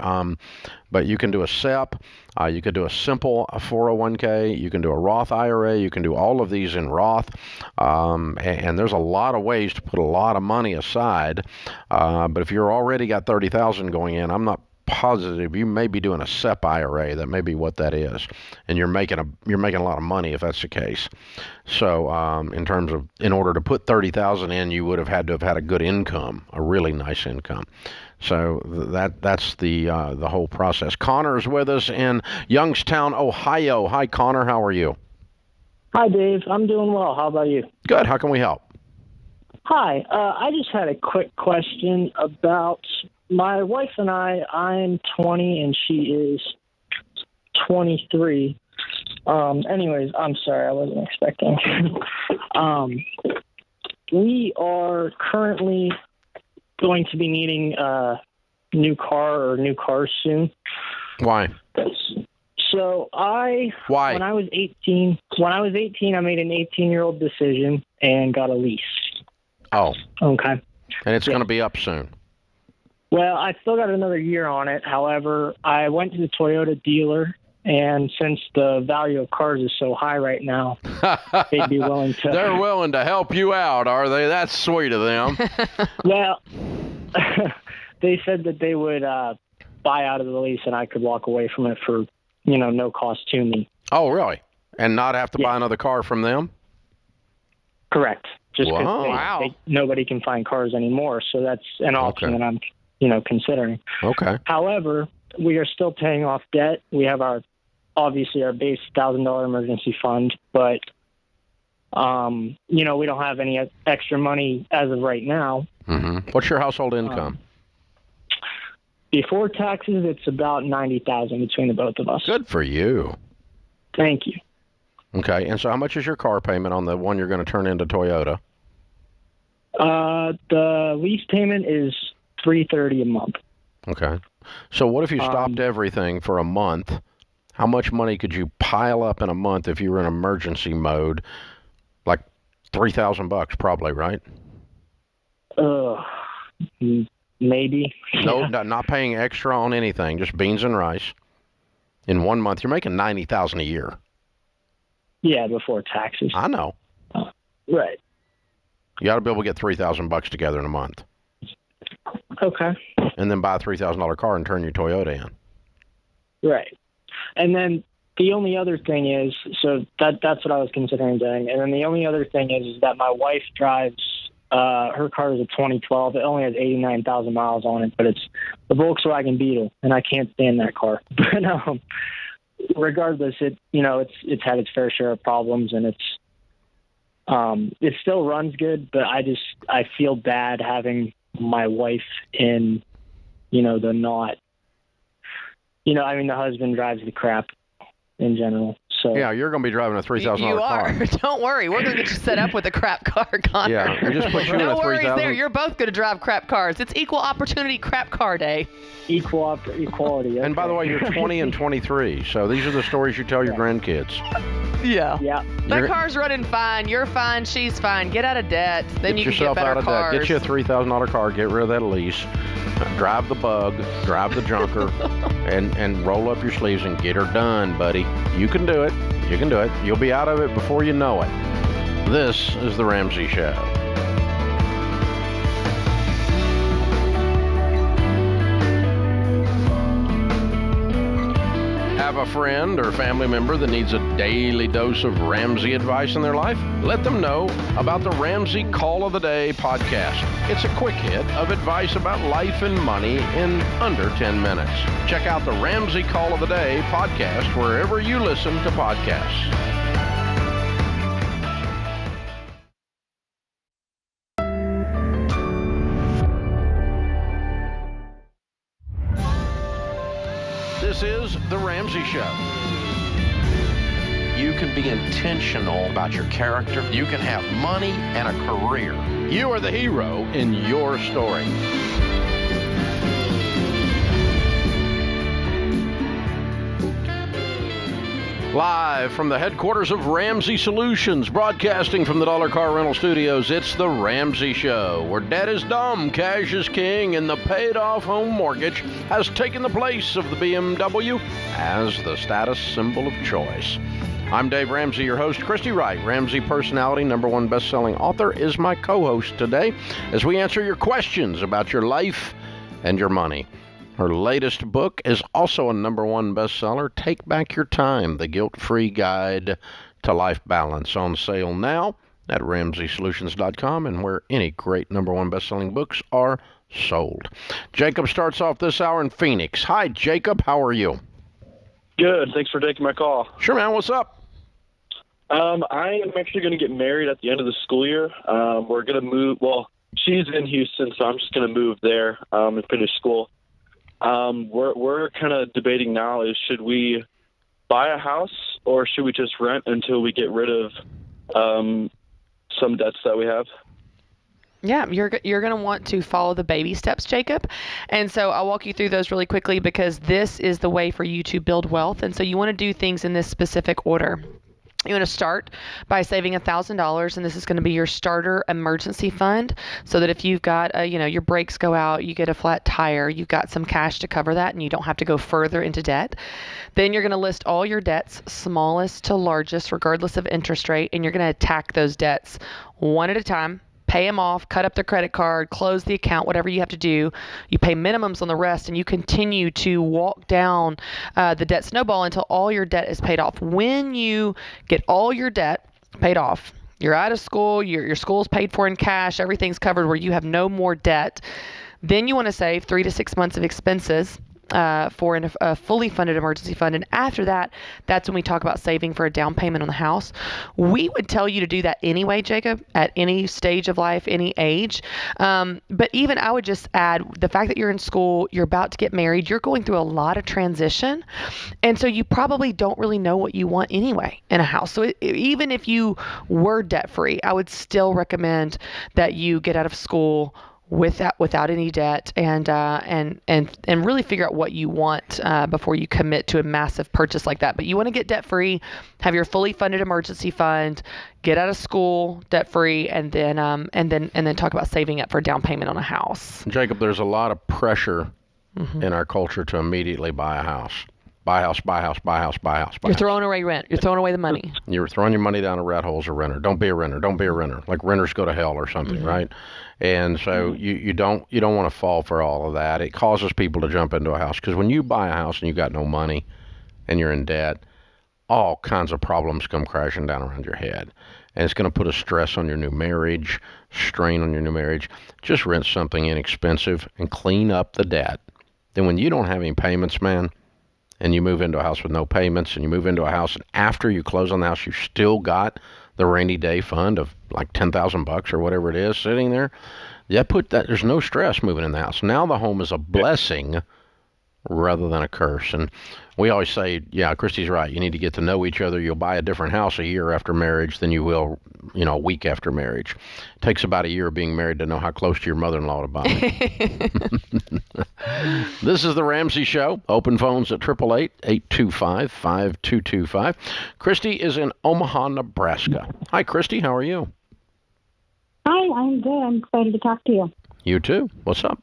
you can do a SEP. You can do a simple 401k. You can do a Roth IRA. You can do all of these in Roth. And there's a lot of ways to put a lot of money aside. But if you're already got 30,000 going in, I'm not positive. You may be doing a SEP IRA. That may be what that is. And you're making a lot of money if that's the case. So in order to put 30,000 in, you would have had to have had a good income, a really nice income. So that's the whole process. Connor is with us in Youngstown, Ohio. Hi, Connor. How are you? Hi, Dave. I'm doing well. How about you? Good. How can we help? Hi. I just had a quick question about my wife and I. I'm 20 and she is 23. Anyways, I'm sorry. I wasn't expecting. We are currently going to be needing a new car or new cars soon. Why? So Why? When I was 18, I made an 18-year-old decision and got a lease. Oh. Okay. And it's going to be up soon. Well, I still got another year on it. However, I went to the Toyota dealer, and since the value of cars is so high right now, they'd be willing to... They're willing to help you out, are they? That's sweet of them. Well, they said that they would buy out of the lease and I could walk away from it for, no cost to me. Oh, really? And not have to buy another car from them? Correct. Just wow. Nobody can find cars anymore, so that's an option that I'm, considering. Okay. However, we are still paying off debt. We have obviously our base $1,000 emergency fund, but we don't have any extra money as of right now. Mm-hmm. What's your household income? Before taxes, it's about $90,000 between the both of us. Good for you. Thank you. Okay, and so how much is your car payment on the one you're going to turn into Toyota? The lease payment is $330 a month. Okay. So what if you stopped everything for a month? How much money could you pile up in a month if you were in emergency mode? Like $3,000 probably, right? Maybe. No, not paying extra on anything, just beans and rice. In 1 month, you're making $90,000 a year. Yeah, before taxes. I know. Right. You ought to be able to get $3,000 together in a month. Okay. And then buy a $3,000 car and turn your Toyota in. Right. And then the only other thing is, so that's what I was considering doing. And then the only other thing is that my wife drives, her car is a 2012. It only has 89,000 miles on it, but it's the Volkswagen Beetle, and I can't stand that car. But regardless, it's had its fair share of problems, and it still runs good, but I feel bad having my wife in, the not, the husband drives the crap in general. So yeah, you're going to be driving a $3,000 car. You are. Don't worry. We're going to get you set up with a crap car, Connor. Yeah, we just put you in no a worries 3,000. there. You're both going to drive crap cars. It's equal opportunity crap car day. Equality. Okay. And by the way, you're 20 and 23, so these are the stories you tell your grandkids. Yeah. Yeah. That car's running fine. You're fine. She's fine. Get out of debt. Then you Get can get yourself better out of cars. debt. Get you a $3,000 car. Get rid of that lease. Drive the Bug. Drive the Junker. and roll up your sleeves and get her done, buddy. You can do it. You can do it. You'll be out of it before you know it. This is The Ramsey Show. Have a friend or family member that needs a daily dose of Ramsey advice in their life? Let them know about the Ramsey Call of the Day podcast. It's a quick hit of advice about life and money in under 10 minutes. Check out the Ramsey Call of the Day podcast wherever you listen to podcasts. This is The Ramsey Show. You can be intentional about your character. You can have money and a career. You are the hero in your story. Live from the headquarters of Ramsey Solutions, broadcasting from the Dollar Car Rental Studios, it's The Ramsey Show, where debt is dumb, cash is king, and the paid-off home mortgage has taken the place of the BMW as the status symbol of choice. I'm Dave Ramsey, your host. Christy Wright, Ramsey personality, #1 best-selling author, is my co-host today as we answer your questions about your life and your money. Her latest book is also a #1 bestseller, Take Back Your Time, The Guilt-Free Guide to Life Balance, on sale now at RamseySolutions.com and where any great #1 bestselling books are sold. Jacob starts off this hour in Phoenix. Hi, Jacob. How are you? Good. Thanks for taking my call. Sure, man. What's up? I am actually going to get married at the end of the school year. We're going to move. Well, she's in Houston, so I'm just going to move there and finish school. We're kind of debating now is should we buy a house or should we just rent until we get rid of some debts that we have? Yeah, you're going to want to follow the baby steps, Jacob. And so I'll walk you through those really quickly because this is the way for you to build wealth. And so you want to do things in this specific order. You want to start by saving $1,000, and this is going to be your starter emergency fund, so that if you've got, your brakes go out, you get a flat tire, you've got some cash to cover that, and you don't have to go further into debt. Then you're going to list all your debts, smallest to largest, regardless of interest rate, and you're going to attack those debts one at a time. Pay them off, cut up the credit card, close the account, whatever you have to do. You pay minimums on the rest, and you continue to walk down the debt snowball until all your debt is paid off. When you get all your debt paid off, you're out of school, your school's paid for in cash, everything's covered where you have no more debt, then you want to save 3 to 6 months of expenses for a fully funded emergency fund. And after that, that's when we talk about saving for a down payment on the house. We would tell you to do that anyway, Jacob, at any stage of life, any age. But even I would just add the fact that you're in school, you're about to get married, you're going through a lot of transition. And so you probably don't really know what you want anyway in a house. So even if you were debt free, I would still recommend that you get out of school without any debt and really figure out what you want before you commit to a massive purchase like that. But you want to get debt free, have your fully funded emergency fund, get out of school debt free, and then talk about saving up for a down payment on a house. Jacob, there's a lot of pressure in our culture to immediately buy a house. Buy house, buy house, buy house, buy house, buy You're house. throwing away rent. You're throwing away the money. You're throwing your money down a rat hole as a renter. Don't be a renter. Don't be a renter. Like renters go to hell or something, right? And so you don't want to fall for all of that. It causes people to jump into a house because when you buy a house and you got no money and you're in debt, all kinds of problems come crashing down around your head. And it's going to put a stress on your new marriage, strain on your new marriage. Just rent something inexpensive and clean up the debt. Then when you don't have any payments, man, and you move into a house with no payments, and you move into a house, and after you close on the house, you still got the rainy day fund of like $10,000 or whatever it is sitting there. There's no stress moving in the house. Now the home is a blessing rather than a curse. And we always say, yeah, Christy's right. You need to get to know each other. You'll buy a different house a year after marriage than you will, a week after marriage. It takes about a year of being married to know how close to your mother-in-law to buy. This is the Ramsey Show. Open phones at 888-825-5225. Christy is in Omaha, Nebraska. Hi, Christy. How are you? Hi, I'm good. I'm excited to talk to you. You too. What's up?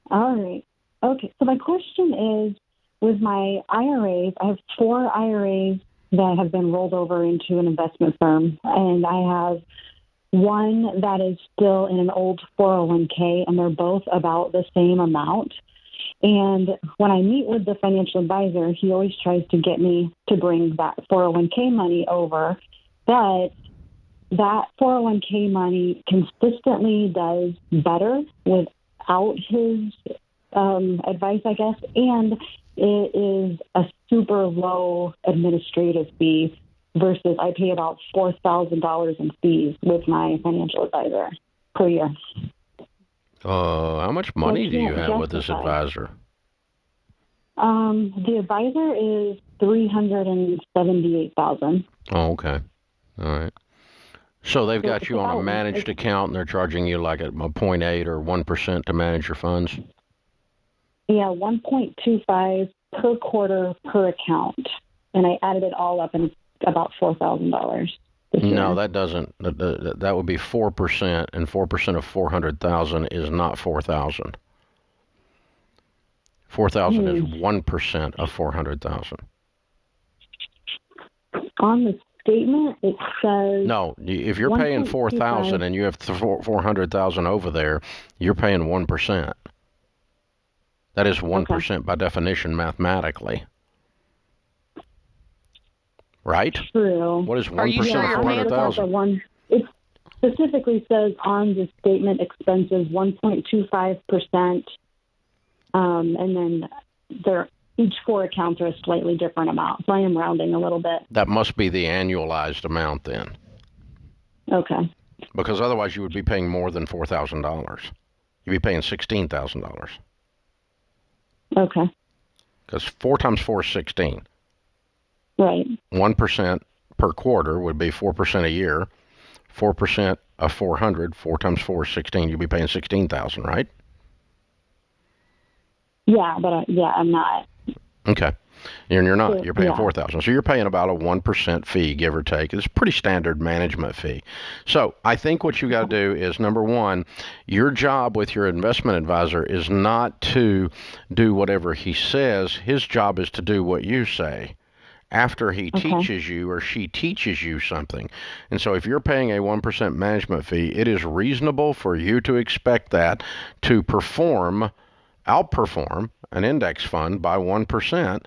All right. Okay, so my question is, with my IRAs, I have 4 IRAs that have been rolled over into an investment firm, and I have one that is still in an old 401k, and they're both about the same amount. And when I meet with the financial advisor, he always tries to get me to bring that 401k money over, but that 401k money consistently does better without his advice, I guess, and it is a super low administrative fee versus I pay about $4,000 in fees with my financial advisor per year. How much money do you have with this advisor? The advisor is $378,000. Oh, okay. All right. So they've got you on a managed account, and they're charging you like a 0.8 or 1% to manage your funds? Yeah, 1.25 per quarter per account, and I added it all up, and it's about $4,000. No, that doesn't. That would be 4%, and 4% of 400,000 is not 4,000. 4,000 is 1% of 400,000. On the statement, it says no. If you're paying 4,000 and you have 400,000 over there, you're paying 1%. That is 1% by definition mathematically. Right? True. What is 1% of 400,000? It specifically says on the statement expenses 1.25%, and then each 4 accounts are a slightly different amount. So I am rounding a little bit. That must be the annualized amount then. Okay. Because otherwise you would be paying more than $4,000. You'd be paying $16,000. Okay. Because 4 times 4 is 16. Right. 1% per quarter would be 4% a year. 4% of 400, 4 times 4 is 16. You'd be paying $16,000, right? Yeah, but I'm not. Okay. And you're not. You're paying Yeah. $4,000. So you're paying about a 1% fee, give or take. It's a pretty standard management fee. So I think what you got to do is, number one, your job with your investment advisor is not to do whatever he says. His job is to do what you say after he teaches you or she teaches you something. And so if you're paying a 1% management fee, it is reasonable for you to expect that to outperform an index fund by 1%.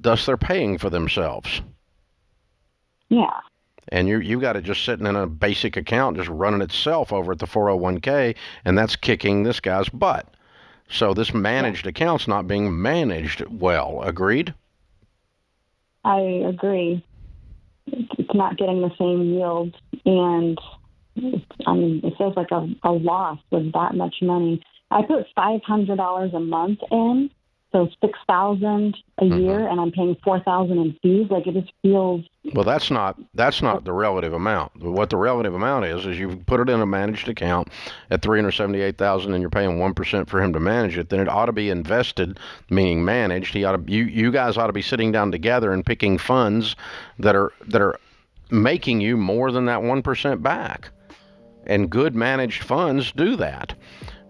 Thus, they're paying for themselves. Yeah. And you've got it just sitting in a basic account, just running itself over at the 401k, and that's kicking this guy's butt. So this managed account's not being managed well. Agreed? I agree. It's not getting the same yield, and it feels like a loss with that much money. I put $500 a month in, so $6,000 a year, and I'm paying $4,000 in fees. Like, it just feels. Well, that's not the relative amount. What the relative amount is you put it in a managed account at $378,000, and you're paying 1% for him to manage it. Then it ought to be invested, meaning managed. You guys ought to be sitting down together and picking funds that are making you more than that 1% back. And good managed funds do that.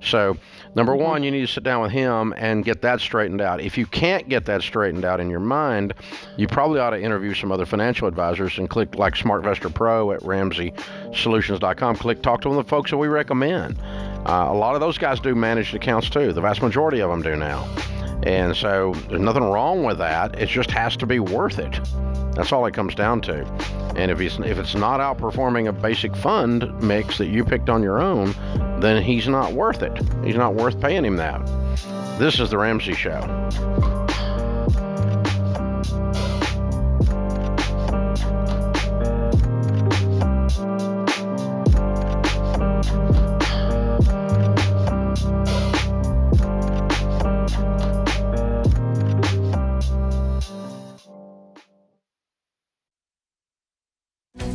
So, number one, you need to sit down with him and get that straightened out. If you can't get that straightened out in your mind, you probably ought to interview some other financial advisors and click like SmartVestor Pro at RamseySolutions.com. Click talk to one of the folks that we recommend. A lot of those guys do managed accounts too. The vast majority of them do now. And so there's nothing wrong with that. It just has to be worth it. That's all it comes down to. And if it's not outperforming a basic fund mix that you picked on your own, then he's not worth it. He's not worth paying him that. This is the Ramsey Show.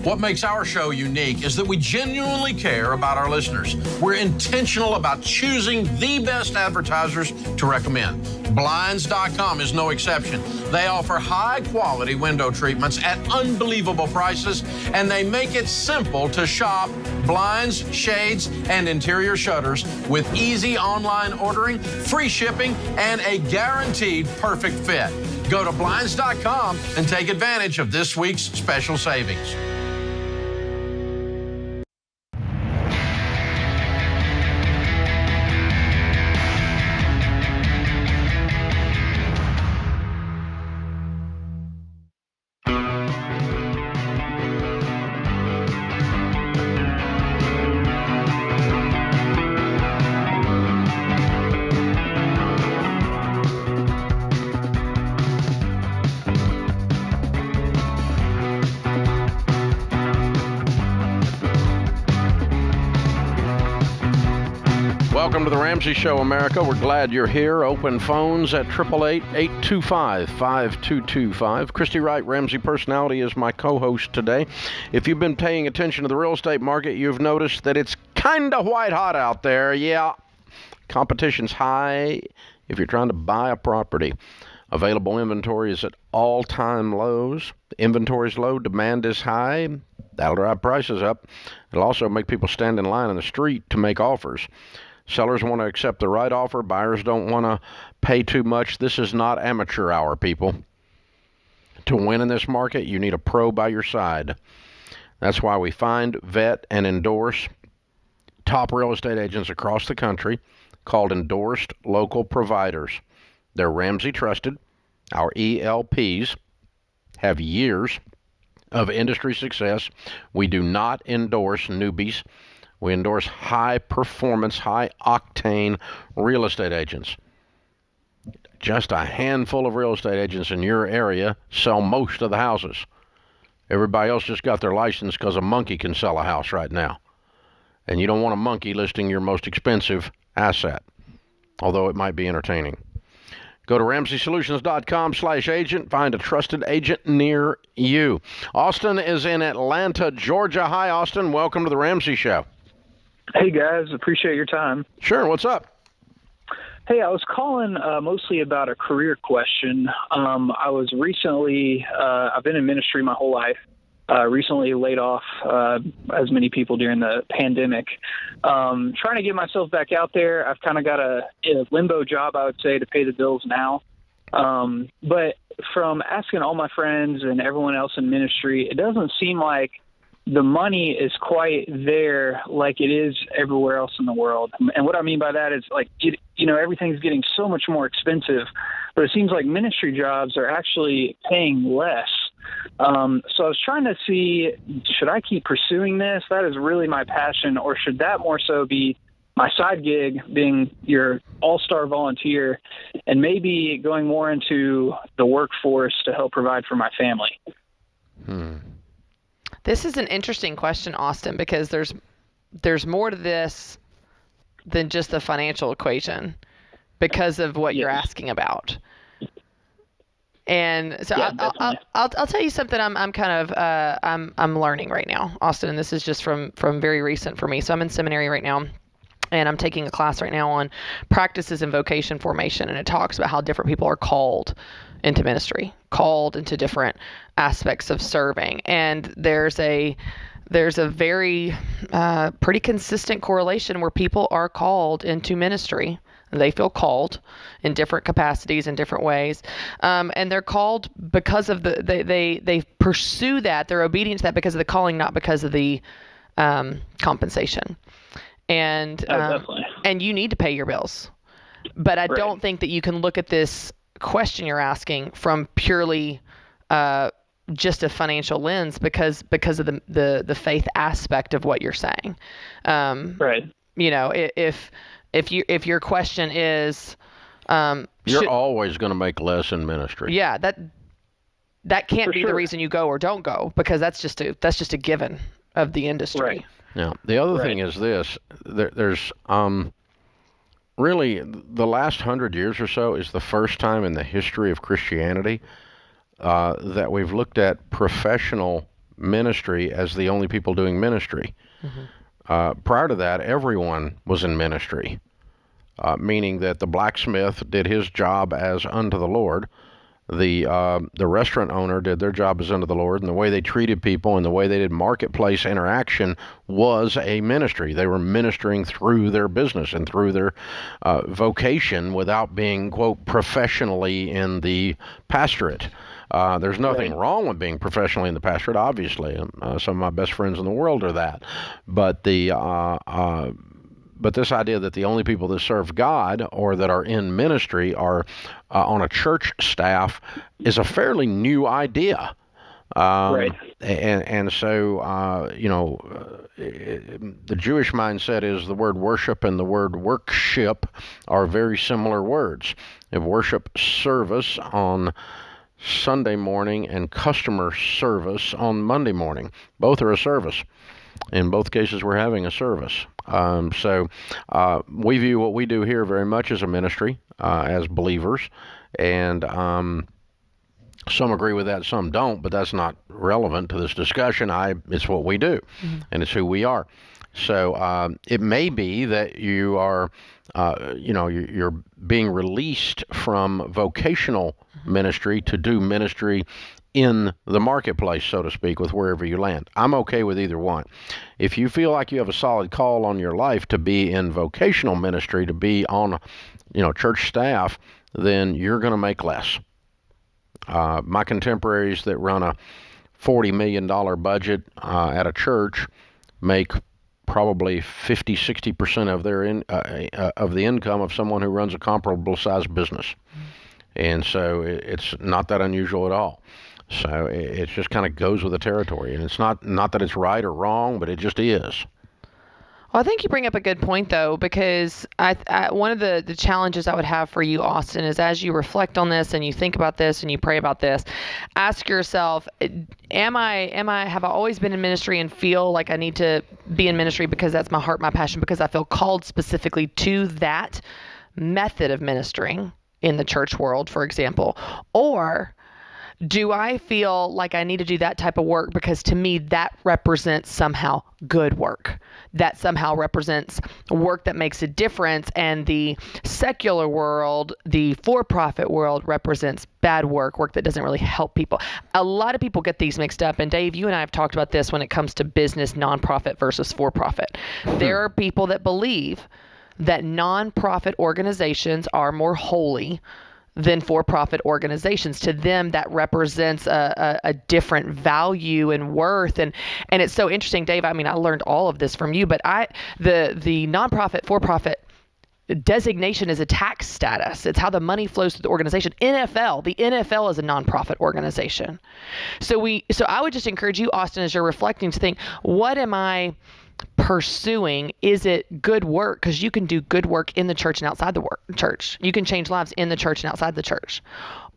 What makes our show unique is that we genuinely care about our listeners. We're intentional about choosing the best advertisers to recommend. Blinds.com is no exception. They offer high-quality window treatments at unbelievable prices, and they make it simple to shop blinds, shades, and interior shutters with easy online ordering, free shipping, and a guaranteed perfect fit. Go to Blinds.com and take advantage of this week's special savings. Welcome to the Ramsey Show, America. We're glad you're here. Open phones at 888-825-5225. Christy Wright, Ramsey Personality, is my co-host today. If you've been paying attention to the real estate market, you've noticed that it's kind of white hot out there. Yeah, competition's high if you're trying to buy a property. Available inventory is at all-time lows. Inventory's low, demand is high. That'll drive prices up. It'll also make people stand in line on the street to make offers. Sellers want to accept the right offer. Buyers don't want to pay too much. This is not amateur hour, people. To win in this market, you need a pro by your side. That's why we find, vet, and endorse top real estate agents across the country called endorsed local providers. They're Ramsey trusted. Our ELPs have years of industry success. We do not endorse newbies. We endorse high-performance, high-octane real estate agents. Just a handful of real estate agents in your area sell most of the houses. Everybody else just got their license because a monkey can sell a house right now. And you don't want a monkey listing your most expensive asset, although it might be entertaining. Go to RamseySolutions.com/agent. Find a trusted agent near you. Austin is in Atlanta, Georgia. Hi, Austin. Welcome to the Ramsey Show. Hey, guys. Appreciate your time. Sure. What's up? Hey, I was calling mostly about a career question. I was recently, I've been in ministry my whole life. Recently laid off, as many people during the pandemic. Trying to get myself back out there. I've kind of got a limbo job, I would say, to pay the bills now. But from asking all my friends and everyone else in ministry, it doesn't seem like the money is quite there like it is everywhere else in the world. And what I mean by that is, like, everything's getting so much more expensive, but it seems like ministry jobs are actually paying less. So I was trying to see, should I keep pursuing this? That is really my passion, or should that more so be my side gig, being your all-star volunteer, and maybe going more into the workforce to help provide for my family? This is an interesting question, Austin, because there's more to this than just the financial equation because of what you're asking about. And so I'll tell you something I'm kind of I'm learning right now, Austin, and this is just from very recent for me. So I'm in seminary right now, and I'm taking a class right now on practices and vocation formation, and it talks about how different people are called into ministry, called into different aspects of serving. And there's a there's a very pretty consistent correlation where people are called into ministry. They feel called in different capacities in different ways, and they're called because of they pursue that, they're obedient to that because of the calling, not because of the compensation. And and you need to pay your bills, but I don't think that you can look at this question you're asking from purely just a financial lens because of the faith aspect of what you're saying. You know, if your question is, you're always going to make less in ministry. Yeah, that can't be the reason you go or don't go, because that's just a given of the industry. Right. Now, the other thing is this: there's really the last 100 years or so is the first time in the history of Christianity that we've looked at professional ministry as the only people doing ministry. Prior to that, everyone was in ministry, meaning that the blacksmith did his job as unto the Lord. The restaurant owner did their job as unto the Lord, and the way they treated people and the way they did marketplace interaction was a ministry. They were ministering through their business and through their vocation without being, quote, professionally in the pastorate. There's nothing wrong with being professionally in the pastorate, obviously. Some of my best friends in the world are that. But but this idea that the only people that serve God or that are in ministry are on a church staff is a fairly new idea. And so, you know, the Jewish mindset is the word worship and the word workship are very similar words. If worship service on Sunday morning and customer service on Monday morning, both are a service. In both cases, we're having a service. So we view what we do here very much as a ministry, as believers. And some agree with that, some don't, but that's not relevant to this discussion. It's what we do, and it's who we are. So it may be that you are, you know, you're being released from vocational ministry to do ministry in the marketplace, so to speak, with wherever you land. I'm okay with either one. If you feel like you have a solid call on your life to be in vocational ministry, to be on, you know, church staff, then you're going to make less. My contemporaries that run a $40 million budget at a church make probably 50-60% of their of the income of someone who runs a comparable sized business. And so it's not that unusual at all. So it just kind of goes with the territory, and it's not that it's right or wrong, but it just is. Well, I think you bring up a good point, though, because one of the challenges I would have for you, Austin, is as you reflect on this and you think about this and you pray about this, ask yourself, have I always been in ministry and feel like I need to be in ministry because that's my heart, my passion, because I feel called specifically to that method of ministering in the church world, for example, or do I feel like I need to do that type of work because to me that represents somehow good work? That somehow represents work that makes a difference, and the secular world, the for-profit world, represents bad work that doesn't really help people. A lot of people get these mixed up, and Dave, you and I have talked about this when it comes to business, nonprofit versus for-profit. There are people that believe that nonprofit organizations are more holy than for-profit organizations. To them, that represents a different value and worth. And it's so interesting, Dave. I mean, I learned all of this from you, but the nonprofit, for-profit designation is a tax status. It's how the money flows through the organization. The NFL is a nonprofit organization. So I would just encourage you, Austin, as you're reflecting, to think, what am I pursuing? Is it good work? Because you can do good work in the church and outside the church. You can change lives in the church and outside the church.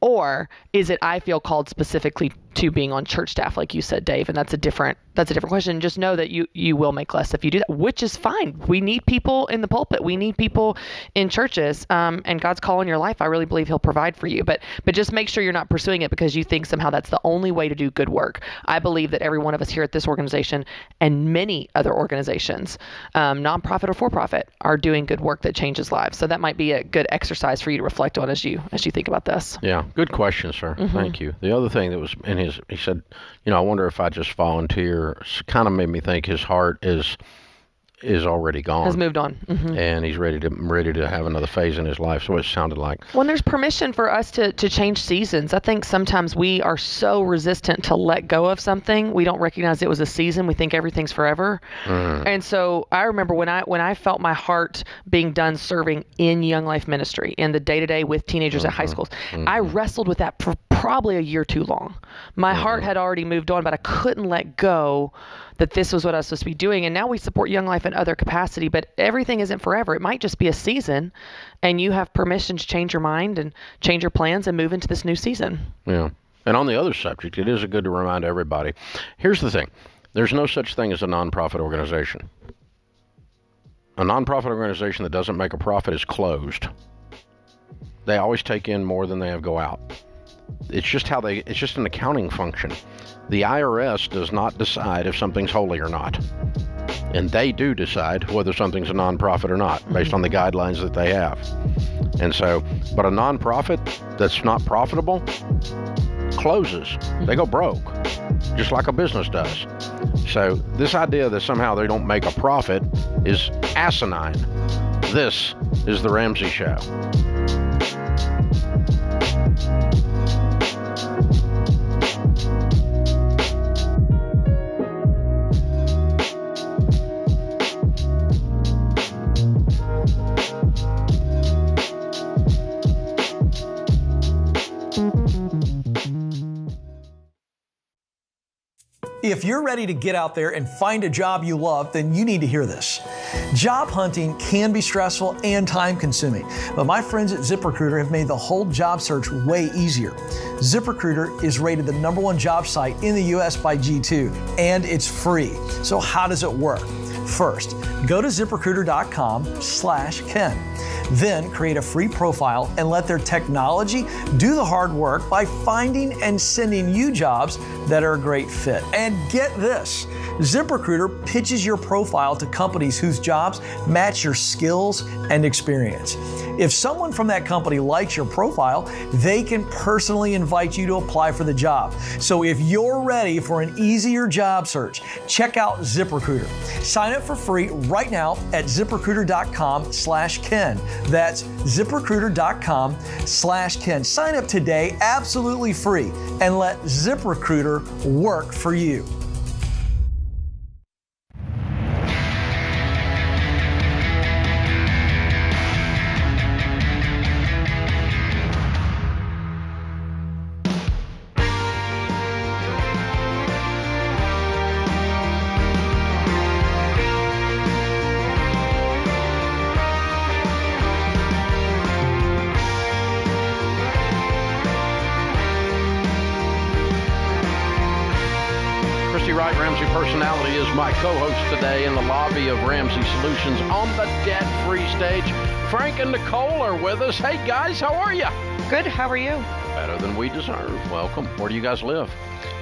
Or is it I feel called specifically to being on church staff, like you said, Dave? And that's a different question. Just know that you will make less if you do that, which is fine. We need people in the pulpit. We need people in churches. And God's call in your life, I really believe He'll provide for you. But just make sure you're not pursuing it because you think somehow that's the only way to do good work. I believe that every one of us here at this organization and many other organizations, nonprofit or for-profit, are doing good work that changes lives. So that might be a good exercise for you to reflect on as you think about this. Yeah, good question, sir. Thank you. The other thing that was in he said, I wonder if I just volunteer earlier kind of made me think his heart is already gone. Has moved on. And he's ready to have another phase in his life. So it sounded like. When there's permission for us to change seasons, I think sometimes we are so resistant to let go of something. We don't recognize it was a season. We think everything's forever. And so I remember when I felt my heart being done serving in Young Life Ministry, in the day-to-day with teenagers at high schools, I wrestled with that for probably a year too long. My heart had already moved on, but I couldn't let go that this was what I was supposed to be doing. And now we support Young Life in other capacity, but everything isn't forever. It might just be a season, and you have permission to change your mind and change your plans and move into this new season. Yeah. And on the other subject, it is good to remind everybody. Here's the thing. There's no such thing as a nonprofit organization. A nonprofit organization that doesn't make a profit is closed. They always take in more than they have go out. It's just an accounting function. The IRS does not decide if something's holy or not. And they do decide whether something's a nonprofit or not, based on the guidelines that they have. And so, but a nonprofit that's not profitable closes. They go broke, just like a business does. So this idea that somehow they don't make a profit is asinine. This is The Ramsey Show. If you're ready to get out there and find a job you love, then you need to hear this. Job hunting can be stressful and time-consuming, but my friends at ZipRecruiter have made the whole job search way easier. ZipRecruiter is rated the #1 job site in the U.S. by G2, and it's free. So how does it work? First, go to ZipRecruiter.com/Ken. Then create a free profile and let their technology do the hard work by finding and sending you jobs that are a great fit. And get this, ZipRecruiter pitches your profile to companies whose jobs match your skills and experience. If someone from that company likes your profile, they can personally invite you to apply for the job. So if you're ready for an easier job search, check out ZipRecruiter. Sign up for free right now at ZipRecruiter.com/Ken. That's ZipRecruiter.com/Ken. Sign up today absolutely free and let ZipRecruiter work for you. Ramsey Personality is my co-host today in the lobby of Ramsey Solutions on the debt-free stage. Frank and Nicole are with us. Hey guys, how are you? Good, how are you? Better than we deserve. Welcome. Where do you guys live?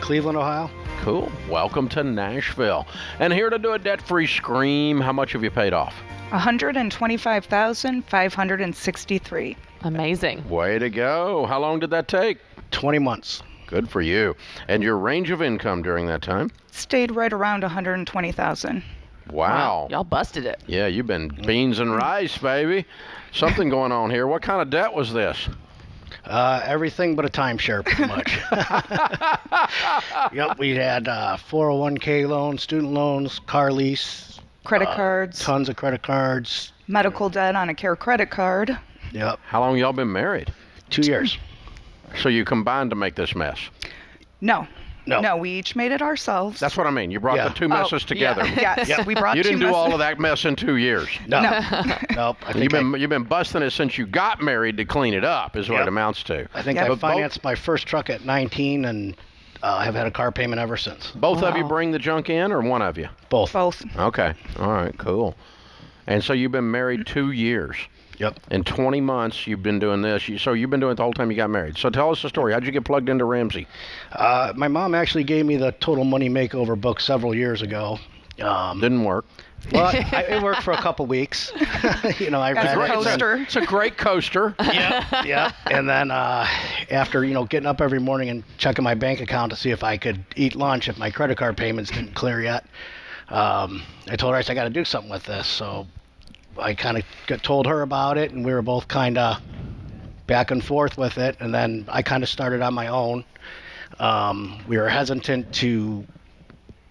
Cleveland, Ohio. Cool. Welcome to Nashville. And here to do a debt-free scream, how much have you paid off? $125,563. Amazing. Way to go. How long did that take? 20 months. Good for you. And your range of income during that time? Stayed right around $120,000. Wow. Y'all busted it. Yeah, you've been beans and rice, baby. Something going on here. What kind of debt was this? Everything but a timeshare, pretty much. Yep, we had 401k loans, student loans, car lease. Credit cards. Tons of credit cards. Medical debt on a care credit card. Yep. How long y'all been married? 2 years. So you combined to make this mess? No, we each made it ourselves. That's what I mean. You brought the two messes together. Yeah. Yes, we brought You two didn't do messes. all of that mess in 2 years. No. Nope. You've been busting it since you got married to clean it up, is what it amounts to. I think I financed my first truck at 19 and have had a car payment ever since. Both of you bring the junk in, or one of you? Both. Okay. All right, cool. And so you've been married 2 years. Yep. In 20 months, you've been doing this. So you've been doing it the whole time you got married. So tell us the story. How'd you get plugged into Ramsey? My mom actually gave me the Total Money Makeover book several years ago. Didn't work. Well, it worked for a couple weeks. I read it. It's a great coaster. Yeah. And then after, getting up every morning and checking my bank account to see if I could eat lunch if my credit card payments didn't clear yet, I told her, I got to do something with this. So I kind of told her about it, and we were both kind of back and forth with it. And then I kind of started on my own. We were hesitant to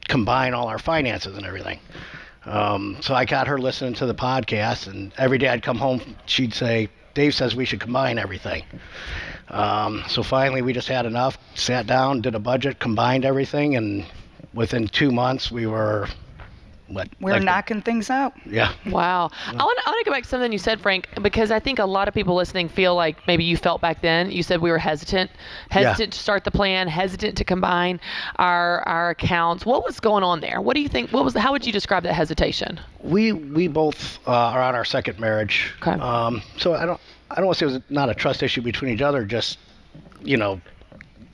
combine all our finances and everything. So I got her listening to the podcast, and every day I'd come home, she'd say, Dave says we should combine everything. So finally we just had enough, sat down, did a budget, combined everything, and within 2 months we were... We're knocking things out. Yeah. Wow. I want to go back to something you said, Frank, because I think a lot of people listening feel like maybe you felt back then. You said we were hesitant to start the plan, hesitant to combine our accounts. What was going on there? What do you think? How would you describe that hesitation? We both are on our second marriage. Okay. So I don't want to say it was not a trust issue between each other. Just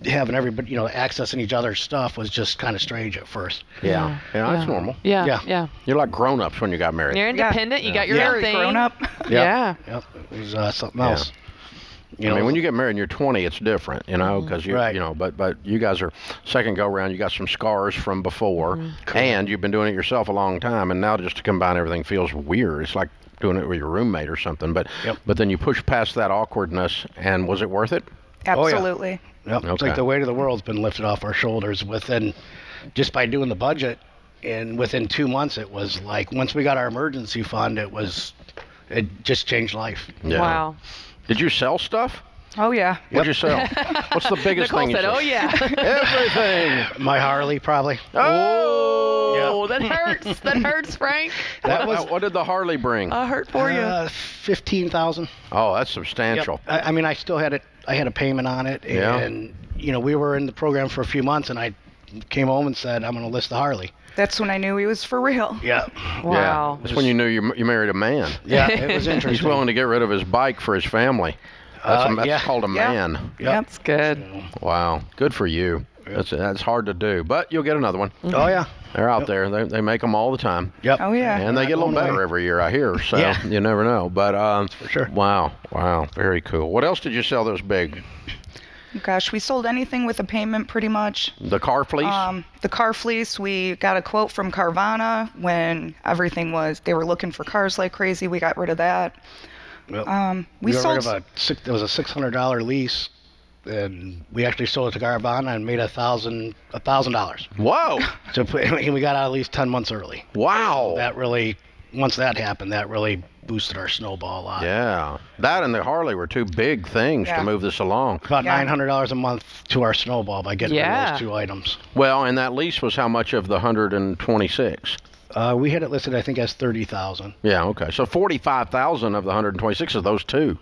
having everybody, accessing each other's stuff was just kind of strange at first. Yeah, that's normal. Yeah. You're like grown-ups when you got married. You're independent. You got your own thing. Grown up. Yeah. Yep. It was something else. When you get married and you're 20, it's different, because but you guys are second go round. You got some scars from before, and you've been doing it yourself a long time, and now just to combine everything feels weird. It's like doing it with your roommate or something. But then you push past that awkwardness, and was it worth it? Absolutely. Oh, Yep. It's like the weight of the world's been lifted off our shoulders just by doing the budget. And within 2 months, it was like, once we got our emergency fund, it just changed life. Yeah. Wow. Did you sell stuff? Oh, yeah. What'd you sell? What's the biggest thing you said, sold? oh, yeah. Everything. My Harley, probably. Oh, that hurts. That hurts, Frank. What did the Harley bring? I hurt for you. $15,000. Oh, that's substantial. Yep. I mean, I still had it. I had a payment on it, and we were in the program for a few months, and I came home and said, I'm going to list the Harley. That's when I knew he was for real. Yeah. Wow. Yeah. That's when you knew you married a man. Yeah, it was interesting. He's willing to get rid of his bike for his family. That's called a man. Yep. That's good. Wow. Good for you. That's hard to do, but you'll get another one. Oh, yeah. They're out there. They make them all the time. Yep. Oh, yeah. And they get a little better every year, I hear. So you never know. But for sure. Wow. Very cool. What else did you sell that was big? Gosh, we sold anything with a payment pretty much. The car fleece? The car fleece, we got a quote from Carvana when they were looking for cars like crazy. We got rid of that. Yep. We sold it was a $600 lease, and we actually sold it to Carvana and made $1,000. Whoa! So we got out at least 10 months early. Wow! So once that happened, that really boosted our snowball a lot. Yeah, that and the Harley were two big things to move this along. About $900 a month to our snowball by getting rid of those two items. Well, and that lease was how much of the 126? We had it listed, I think, as 30,000. Yeah. Okay. So 45,000 of the 126 of those two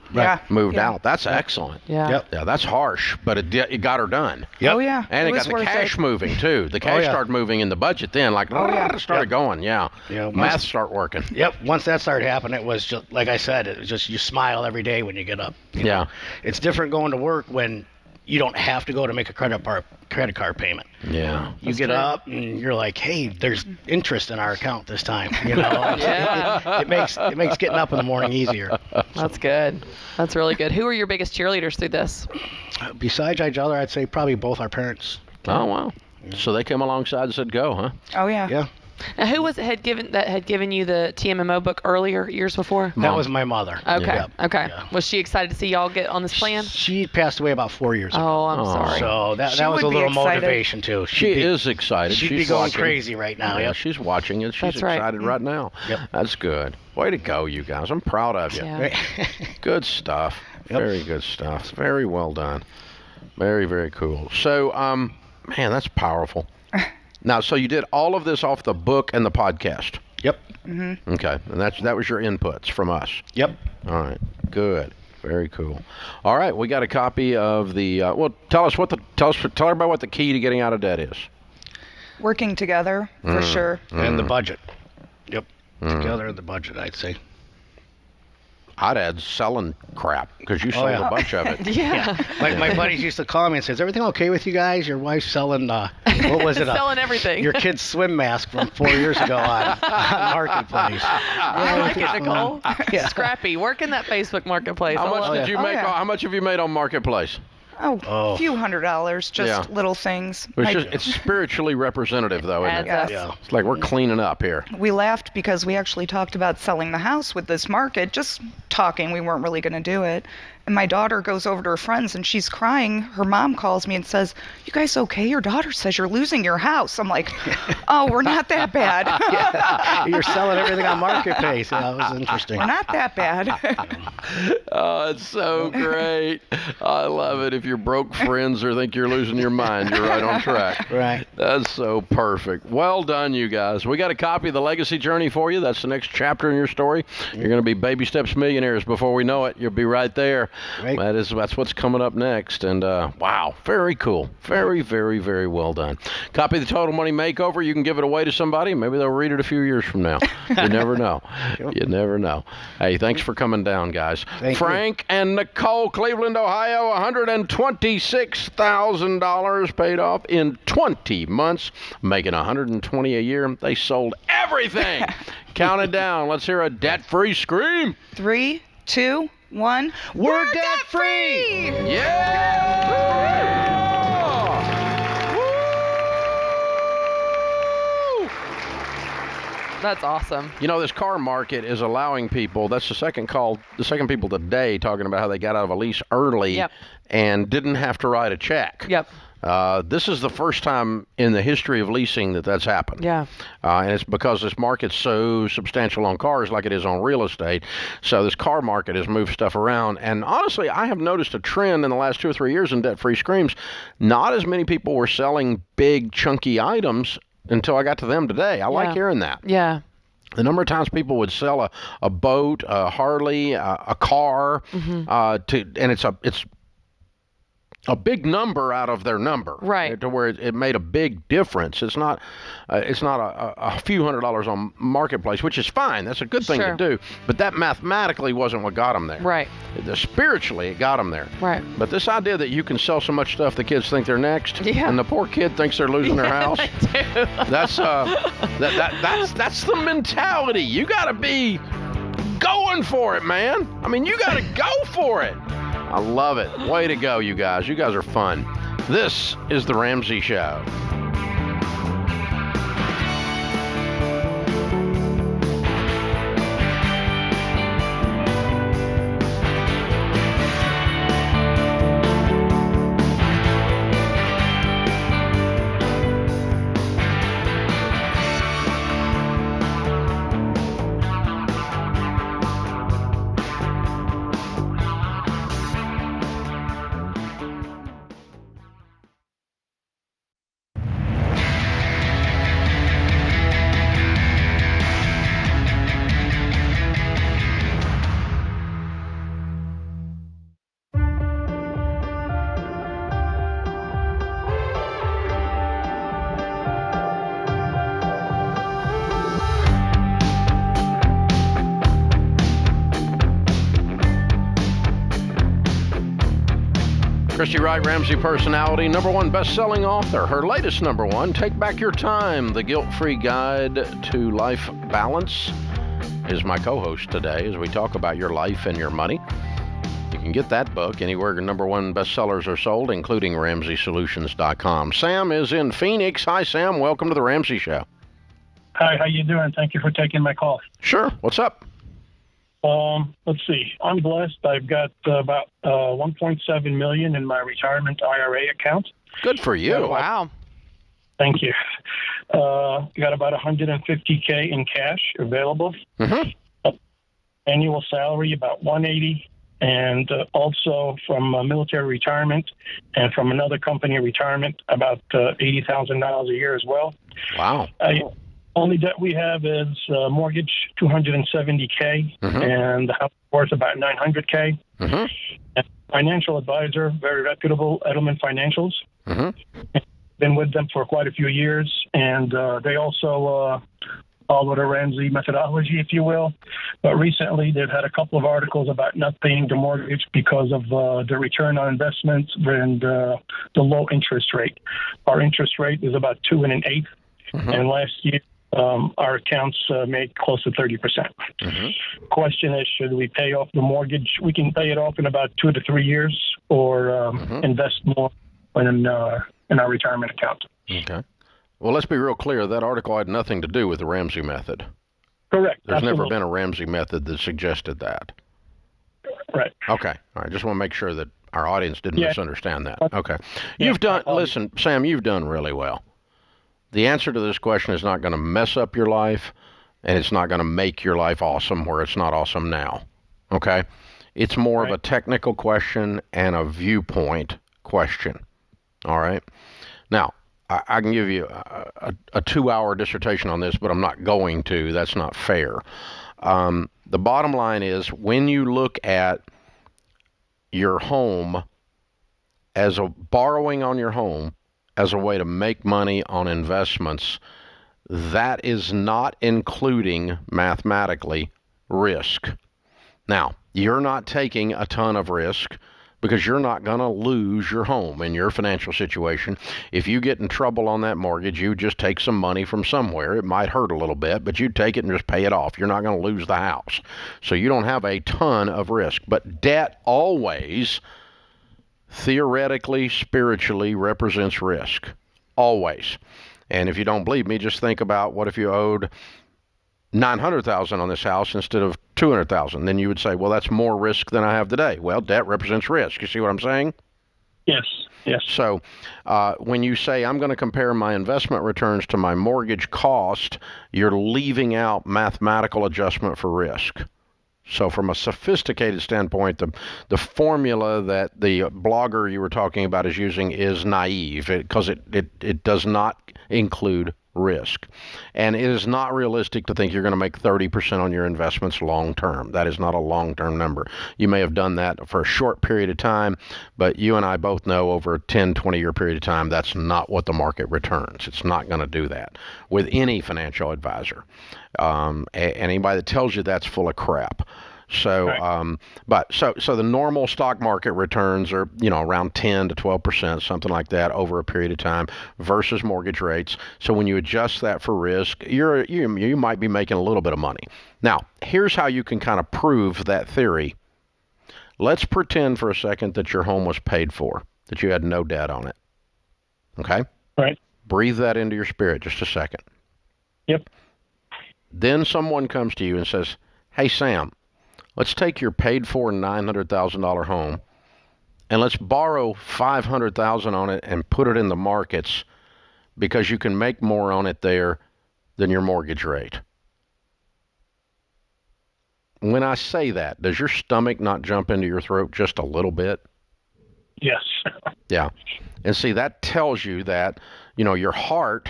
moved out. That's excellent. Yeah. Yep. Yeah. That's harsh, but it got her done. Yep. Oh yeah. And it got the cash moving too. The cash started moving in the budget then, it started going. Yeah. Math start working. Yep. Once that started happening, it was just like I said. It was just you smile every day when you get up. You know? It's different going to work when you don't have to go to make a credit card payment. Yeah. You get up and you're like, hey, there's interest in our account this time. It makes getting up in the morning easier. That's good. That's really good. Who are your biggest cheerleaders through this? Besides each other, I'd say probably both our parents. Oh wow. So they came alongside and said, "Go, huh?" Oh yeah. Yeah. Now, who had given you the TMMO book earlier, years before? That was my mother. Okay. Yeah. Okay. Yeah. Was she excited to see y'all get on this plan? She passed away about 4 years ago. Oh, I'm sorry. So that was a little motivation too. She is excited. She'd be going crazy right now. Yeah, she's watching it. She's That's excited right now. Yep. That's good. Way to go, you guys. I'm proud of you. Yeah. Good stuff. Yep. Very good stuff. Very well done. Very, very cool. So, man, that's powerful. Now, so you did all of this off the book and the podcast? Yep. Mm-hmm. Okay, and that was your inputs from us? Yep. All right, good. Very cool. All right, we got a copy of the, tell everybody what the key to getting out of debt is. Working together, for sure. And the budget. Yep. Together in the budget, I'd say. I'd add selling crap because you sold a bunch of it. Yeah. My buddies used to call me and say, "Is everything okay with you guys? Your wife's selling what was it? Selling everything. Your kid's swim mask from 4 years ago on Marketplace." I like it, Nicole. Yeah. Scrappy. Work in that Facebook Marketplace. How much did you make? How much have you made on Marketplace? A few $100s, just little things. It's spiritually representative, though, isn't it? Yes. It's like we're cleaning up here. We laughed because we actually talked about selling the house with this market, just talking. We weren't really going to do it. And my daughter goes over to her friends and she's crying. Her mom calls me and says, "You guys okay? Your daughter says you're losing your house." I'm like, "Oh, we're not that bad." You're selling everything on Marketplace. That was interesting. We're not that bad. Oh, it's so great. I love it. If your broke friends or think you're losing your mind, you're right on track. Right. That's so perfect. Well done, you guys. We got a copy of The Legacy Journey for you. That's the next chapter in your story. You're going to be baby steps millionaires before we know it. You'll be right there. Right. That's what's coming up next. And wow, very cool. Very, very, very well done. Copy of The Total Money Makeover. You can give it away to somebody. Maybe they'll read it a few years from now. You never know. You never know. Hey, thanks for coming down, guys. Frank and Nicole, Cleveland, Ohio, $126,000 paid off in 20 months, making $120 a year. They sold everything. Count it down. Let's hear a debt-free scream. 3, 2, 1. We're debt-free! Yeah! That's awesome. You know, this car market is allowing people, that's the second people today talking about how they got out of a lease early and didn't have to write a check. Yep. This is the first time in the history of leasing that's happened. Yeah. And it's because this market's so substantial on cars like it is on real estate. So this car market has moved stuff around. And honestly, I have noticed a trend in the last 2 or 3 years in debt-free screams. Not as many people were selling big, chunky items until I got to them today. I like hearing that. Yeah. The number of times people would sell a boat, a Harley, a car, and it's a big number out of their number, right? To where it made a big difference. It's not a few $100s on Marketplace, which is fine. That's a good thing to do. But that mathematically wasn't what got them there. Right. Spiritually, it got them there. Right. But this idea that you can sell so much stuff the kids think they're next, and the poor kid thinks they're losing their house. That's that's the mentality. You got to be going for it, man. I mean, you got to go for it. I love it. Way to go, you guys. You guys are fun. This is The Ramsey Show. Christy Wright, Ramsey personality, #1 best-selling author. Her latest #1, Take Back Your Time, The Guilt-Free Guide to Life Balance, is my co-host today as we talk about your life and your money. You can get that book anywhere #1 bestsellers are sold, including RamseySolutions.com. Sam is in Phoenix. Hi, Sam. Welcome to The Ramsey Show. Hi, how you doing? Thank you for taking my call. Sure. What's up? Let's see. I'm blessed. I've got about $1.7 million in my retirement IRA account. Good for you. Wow. Thank you. Got about $150K in cash available. Annual salary about $180, and also from military retirement and from another company retirement about $80,000 a year as well. Wow. Only debt we have is mortgage, $270K, and the house worth about $900K. And financial advisor, very reputable, Edelman Financials. Been with them for quite a few years, and they also follow the Ramsey methodology, if you will. But recently, they've had a couple of articles about not paying the mortgage because of the return on investments and the low interest rate. Our interest rate is about 2 1/8, and last year our accounts made close to 30%. Question is, should we pay off the mortgage? We can pay it off in about 2 to 3 years, or invest more in our retirement account. Okay. Well, let's be real clear. That article had nothing to do with the Ramsey method. Correct. There's Absolutely. never been a Ramsey method that suggested that. Right. Okay. All right. Just want to make sure that our audience didn't misunderstand that. Okay. You've done, listen, Sam, you've done really well. The answer to this question is not going to mess up your life, and it's not going to make your life awesome where it's not awesome now. Okay? It's more of a technical question and a viewpoint question. All right? Now, I can give you a 2-hour dissertation on this, but I'm not going to. That's not fair. The bottom line is, when you look at your home as a borrowing on your home as a way to make money on investments, that is not including mathematically risk. Now, you're not taking a ton of risk, because you're not going to lose your home in your financial situation. If you get in trouble on that mortgage, you just take some money from somewhere. It might hurt a little bit, but you take it and just pay it off. You're not going to lose the house. So you don't have a ton of risk. But debt always, theoretically, spiritually, represents risk. Always. And if you don't believe me, just think about, what if you owed $900,000 on this house instead of $200,000? Then you would say, well, that's more risk than I have today. Well, debt represents risk. You see what I'm saying? Yes. Yes. So when you say, I'm going to compare my investment returns to my mortgage cost, you're leaving out mathematical adjustment for risk. So from a sophisticated standpoint, the formula that the blogger you were talking about is using is naive, because it does not include risk. And it is not realistic to think you're going to make 30% on your investments long term. That is not a long-term number. You may have done that for a short period of time, but you and I both know over a 10, 20-year period of time, that's not what the market returns. It's not going to do that with any financial advisor. Anybody that tells you that's full of crap. So, so the normal stock market returns are, around 10 to 12%, something like that, over a period of time, versus mortgage rates. So when you adjust that for risk, you might be making a little bit of money. Now, here's how you can kind of prove that theory. Let's pretend for a second that your home was paid for, that you had no debt on it. Okay? Right. Breathe that into your spirit just a second. Yep. Then someone comes to you and says, hey, Sam, let's take your paid-for $900,000 home, and let's borrow $500,000 on it and put it in the markets, because you can make more on it there than your mortgage rate. When I say that, does your stomach not jump into your throat just a little bit? Yes. Yeah. And see, that tells you that, your heart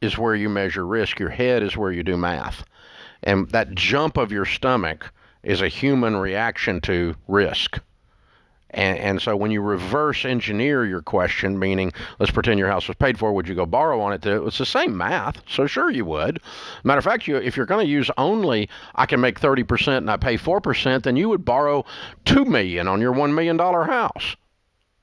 is where you measure risk. Your head is where you do math. And that jump of your stomach is a human reaction to risk. And so when you reverse engineer your question, meaning, let's pretend your house was paid for, would you go borrow on it? It's the same math, so sure you would. Matter of fact, if you're going to use only, I can make 30% and I pay 4%, then you would borrow $2 million on your $1 million house,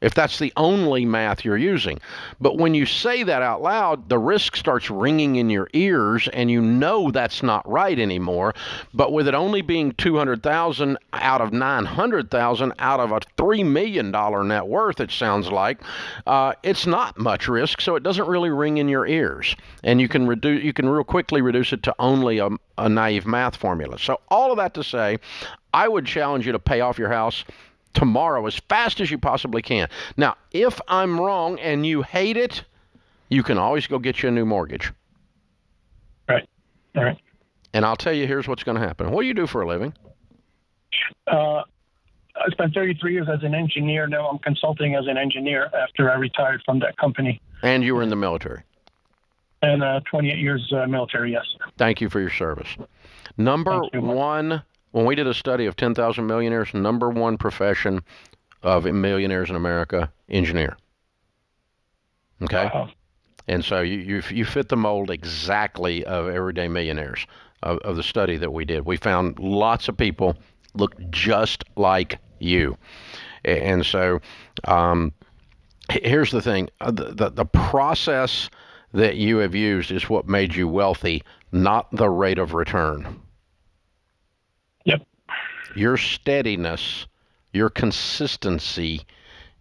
if that's the only math you're using. But when you say that out loud, the risk starts ringing in your ears, and that's not right anymore. But with it only being $200,000 out of $900,000 out of a $3 million net worth, it sounds like it's not much risk, so it doesn't really ring in your ears. And you can real quickly reduce it to only a naive math formula. So all of that to say, I would challenge you to pay off your house tomorrow as fast as you possibly can. Now, if I'm wrong and you hate it, you can always go get you a new mortgage. Right. All right. And I'll tell you, here's what's going to happen. What do you do for a living? I spent 33 years as an engineer. Now I'm consulting as an engineer after I retired from that company. And you were in the military? And 28 years military, yes. Thank you for your service. Number one, when we did a study of 10,000 millionaires, number one profession of millionaires in America, engineer. Okay? And so you fit the mold exactly of everyday millionaires. of the study that we did. We found lots of people look just like you. And so here's the thing. The process that you have used is what made you wealthy, not the rate of return. Yep. Your steadiness, your consistency,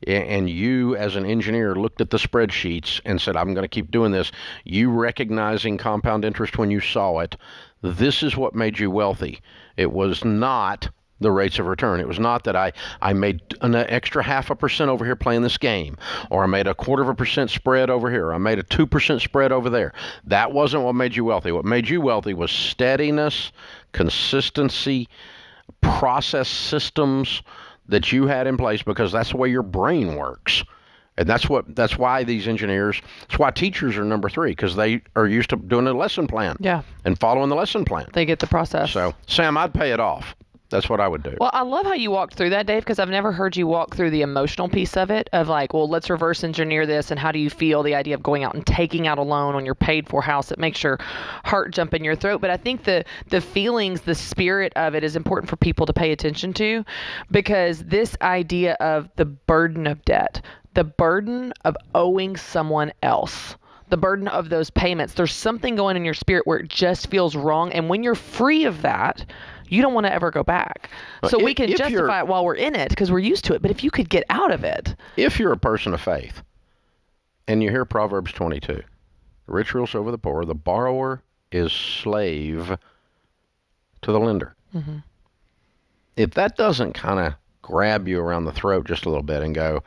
and you as an engineer looked at the spreadsheets and said, I'm going to keep doing this. You recognizing compound interest when you saw it, this is what made you wealthy. It was not the rates of return. It was not that I made an extra 0.5% over here playing this game, or I made a 0.25% spread over here, or I made a 2% spread over there. That wasn't what made you wealthy. What made you wealthy was steadiness, consistency, process systems that you had in place, because that's the way your brain works. And that's why these engineers, that's why teachers are number 3, because they are used to doing a lesson plan. Yeah. And following the lesson plan. They get the process. So, Sam, I'd pay it off. That's what I would do. Well, I love how you walked through that, Dave, because I've never heard you walk through the emotional piece of it, of like, well, let's reverse engineer this, and how do you feel the idea of going out and taking out a loan on your paid-for house that makes your heart jump in your throat. But I think the feelings, the spirit of it is important for people to pay attention to, because this idea of the burden of debt, the burden of owing someone else, the burden of those payments, there's something going in your spirit where it just feels wrong. And when you're free of that, you don't want to ever go back. So we can justify it while we're in it because we're used to it. But if you could get out of it. If you're a person of faith and you hear Proverbs 22, rich rules over the poor, the borrower is slave to the lender. Mm-hmm. If that doesn't kind of grab you around the throat just a little bit and go,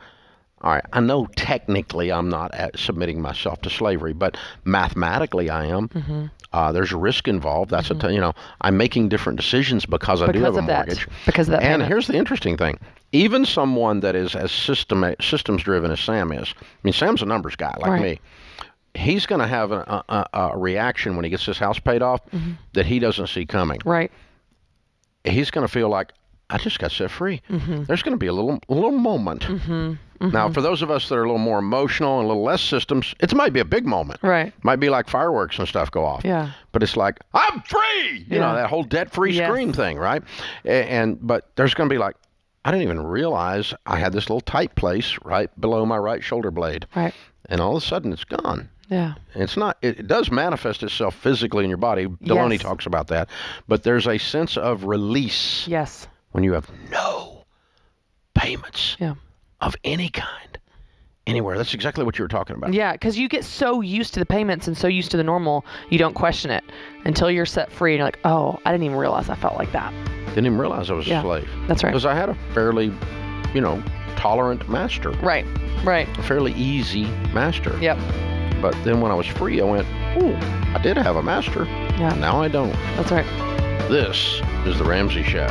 all right, I know technically I'm not submitting myself to slavery, but mathematically I am. Mm-hmm. There's risk involved. That's I'm making different decisions because I do have a mortgage. Because of that. And payment. here's the interesting thing. Even someone that is as systems driven as Sam is, I mean, Sam's a numbers guy like me. He's going to have a reaction when he gets his house paid off that he doesn't see coming. Right. He's going to feel like, I just got set free. Mm-hmm. There's going to be a little moment. Mm-hmm. Mm-hmm. Now, for those of us that are a little more emotional and a little less systems, it might be a big moment. Right. It might be like fireworks and stuff go off. Yeah. But it's like, I'm free! You know, that whole debt-free scream thing, right? But there's going to be like, I didn't even realize I had this little tight place right below my right shoulder blade. Right. And all of a sudden, it's gone. Yeah. It's not. It does manifest itself physically in your body. Deloney talks about that. But there's a sense of release. Yes. When you have no payments of any kind anywhere. That's exactly what you were talking about. Yeah, because you get so used to the payments and so used to the normal, you don't question it until you're set free and you're like, oh, I didn't even realize I felt like that. Didn't even realize I was a slave. That's right. Because I had a fairly, tolerant master. Right, right. A fairly easy master. Yep. But then when I was free, I went, ooh, I did have a master. Yeah. Now I don't. That's right. This is The Ramsey Show.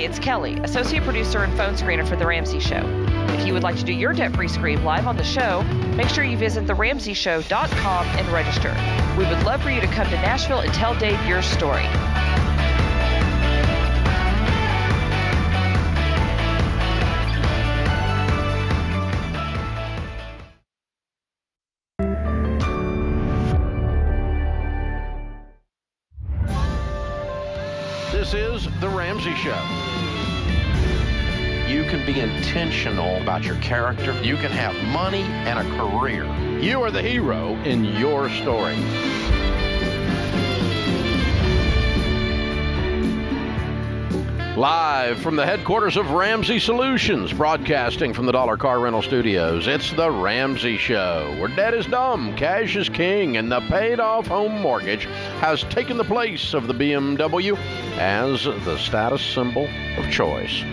It's Kelly, associate producer and phone screener for The Ramsey Show. If you would like to do your debt-free scream live on the show, make sure you visit theramseyshow.com and register. We would love for you to come to Nashville and tell Dave your story. This is The Ramsey Show. You can be intentional about your character. You can have money and a career. You are the hero in your story. Live from the headquarters of Ramsey Solutions, broadcasting from the Dollar Car Rental Studios, it's The Ramsey Show, where debt is dumb, cash is king, and the paid-off home mortgage has taken the place of the BMW as the status symbol of choice.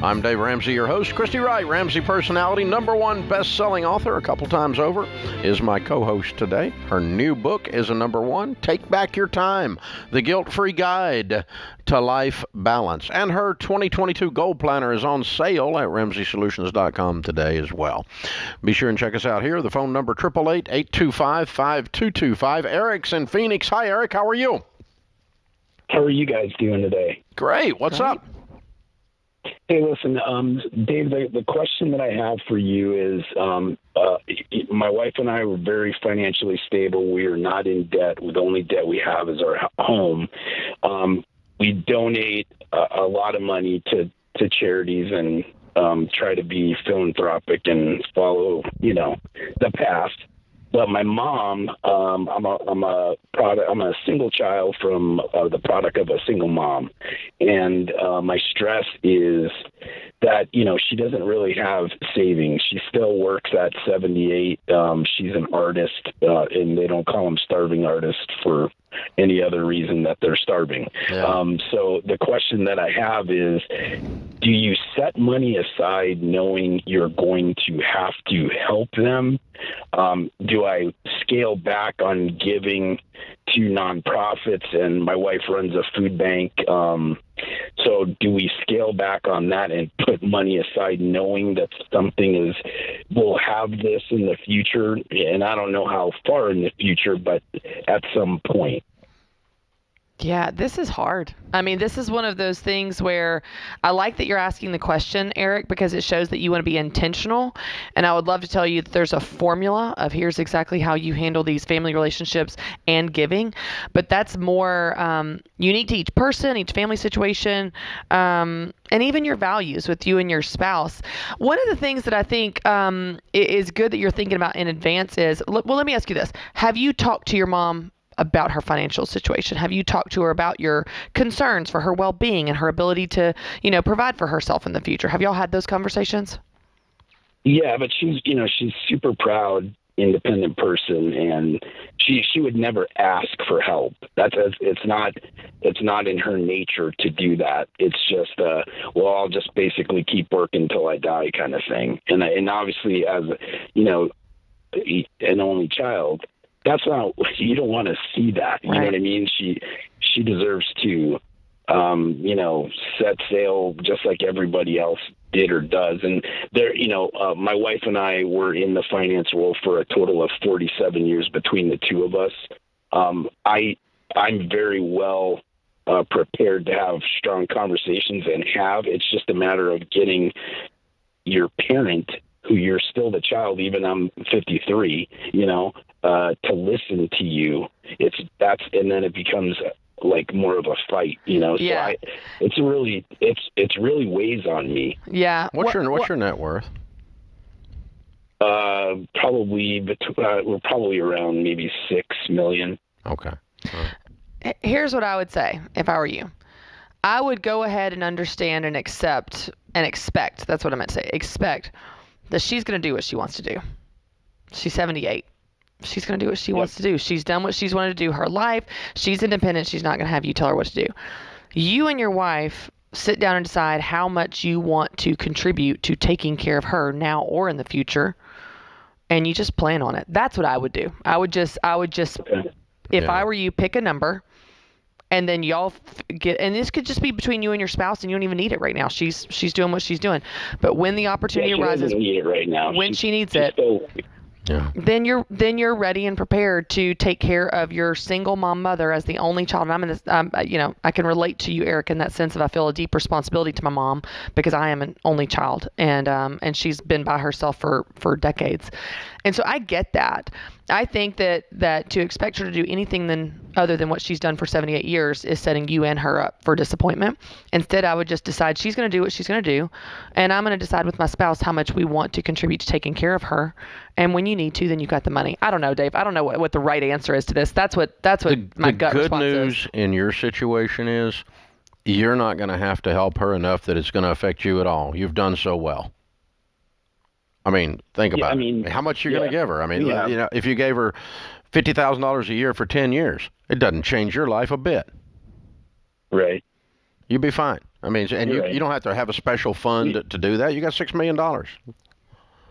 I'm Dave Ramsey, your host. Christy Wright, Ramsey personality, #1 best-selling author a couple times over, is my co-host today. Her new book is a #1, Take Back Your Time, The Guilt-Free Guide to Life Balance. And her 2022 Gold Planner is on sale at RamseySolutions.com today as well. Be sure and check us out here. The phone number, 888-825-5225. Eric's in Phoenix. Hi, Eric. How are you? How are you guys doing today? Great. What's up? Hey, listen, Dave, the question that I have for you is, my wife and I were very financially stable. We are not in debt. The only debt we have is our home. We donate a lot of money to charities and try to be philanthropic and follow, the path. But my mom, I'm a single child from the product of a single mom, and my stress is that she doesn't really have savings. She still works at 78. She's an artist, and they don't call them starving artists for any other reason that they're starving. Yeah. So the question that I have is, do you set money aside knowing you're going to have to help them? Do I scale back on giving to nonprofits? And my wife runs a food bank. So do we scale back on that and put money aside knowing that something we'll have this in the future? And I don't know how far in the future, but at some point. Yeah, this is hard. I mean, this is one of those things where I like that you're asking the question, Eric, because it shows that you want to be intentional. And I would love to tell you that there's a formula of here's exactly how you handle these family relationships and giving. But that's more unique to each person, each family situation, and even your values with you and your spouse. One of the things that I think is good that you're thinking about in advance is, well, let me ask you this. Have you talked to your mom about her financial situation? Have you talked to her about your concerns for her well-being and her ability to, provide for herself in the future? Have y'all had those conversations? Yeah, but she's super proud, independent person, and she would never ask for help. It's not in her nature to do that. It's just I'll just basically keep working until I die kind of thing. And obviously, as an only child, that's not, you don't want to see that. You know what I mean? She deserves to, set sail just like everybody else did or does. And there, my wife and I were in the finance world for a total of 47 years between the two of us. I'm very well prepared to have strong conversations and it's just a matter of getting your parent, who you're still the child, even I'm 53, to listen to you. And then it becomes like more of a fight, Yeah. So it's really weighs on me. Yeah. What's your net worth? We're probably around maybe $6 million. Okay. Here's what I would say if I were you. I would go ahead and understand and expect. That's what I meant to say. Expect that she's going to do what she wants to do. She's 78. She's going to do what she wants to do. She's done what she's wanted to do her life. She's independent. She's not going to have you tell her what to do. You and your wife sit down and decide how much you want to contribute to taking care of her now or in the future, and you just plan on it. That's what I would do. I would just, if I were you, pick a number. And then y'all and this could just be between you and your spouse, and you don't even need it right now. She's doing what she's doing. But when the opportunity arises, doesn't need it right now. When she needs it, then you're ready and prepared to take care of your single mother as the only child. And I'm in this, I can relate to you, Eric, in that sense of I feel a deep responsibility to my mom because I am an only child, and she's been by herself for decades. And so I get that. I think that to expect her to do anything other than what she's done for 78 years is setting you and her up for disappointment. Instead, I would just decide she's going to do what she's going to do, and I'm going to decide with my spouse how much we want to contribute to taking care of her. And when you need to, then you've got the money. I don't know, Dave. I don't know what the right answer is to this. That's what my gut response is. The good news in your situation is you're not going to have to help her enough that it's going to affect you at all. You've done so well. I mean, think about it. How much you're going to give her? I mean, if you gave her $50,000 a year for 10 years, it doesn't change your life a bit. Right. You'd be fine. I mean, and you don't have to have a special fund to do that. You got $6 million.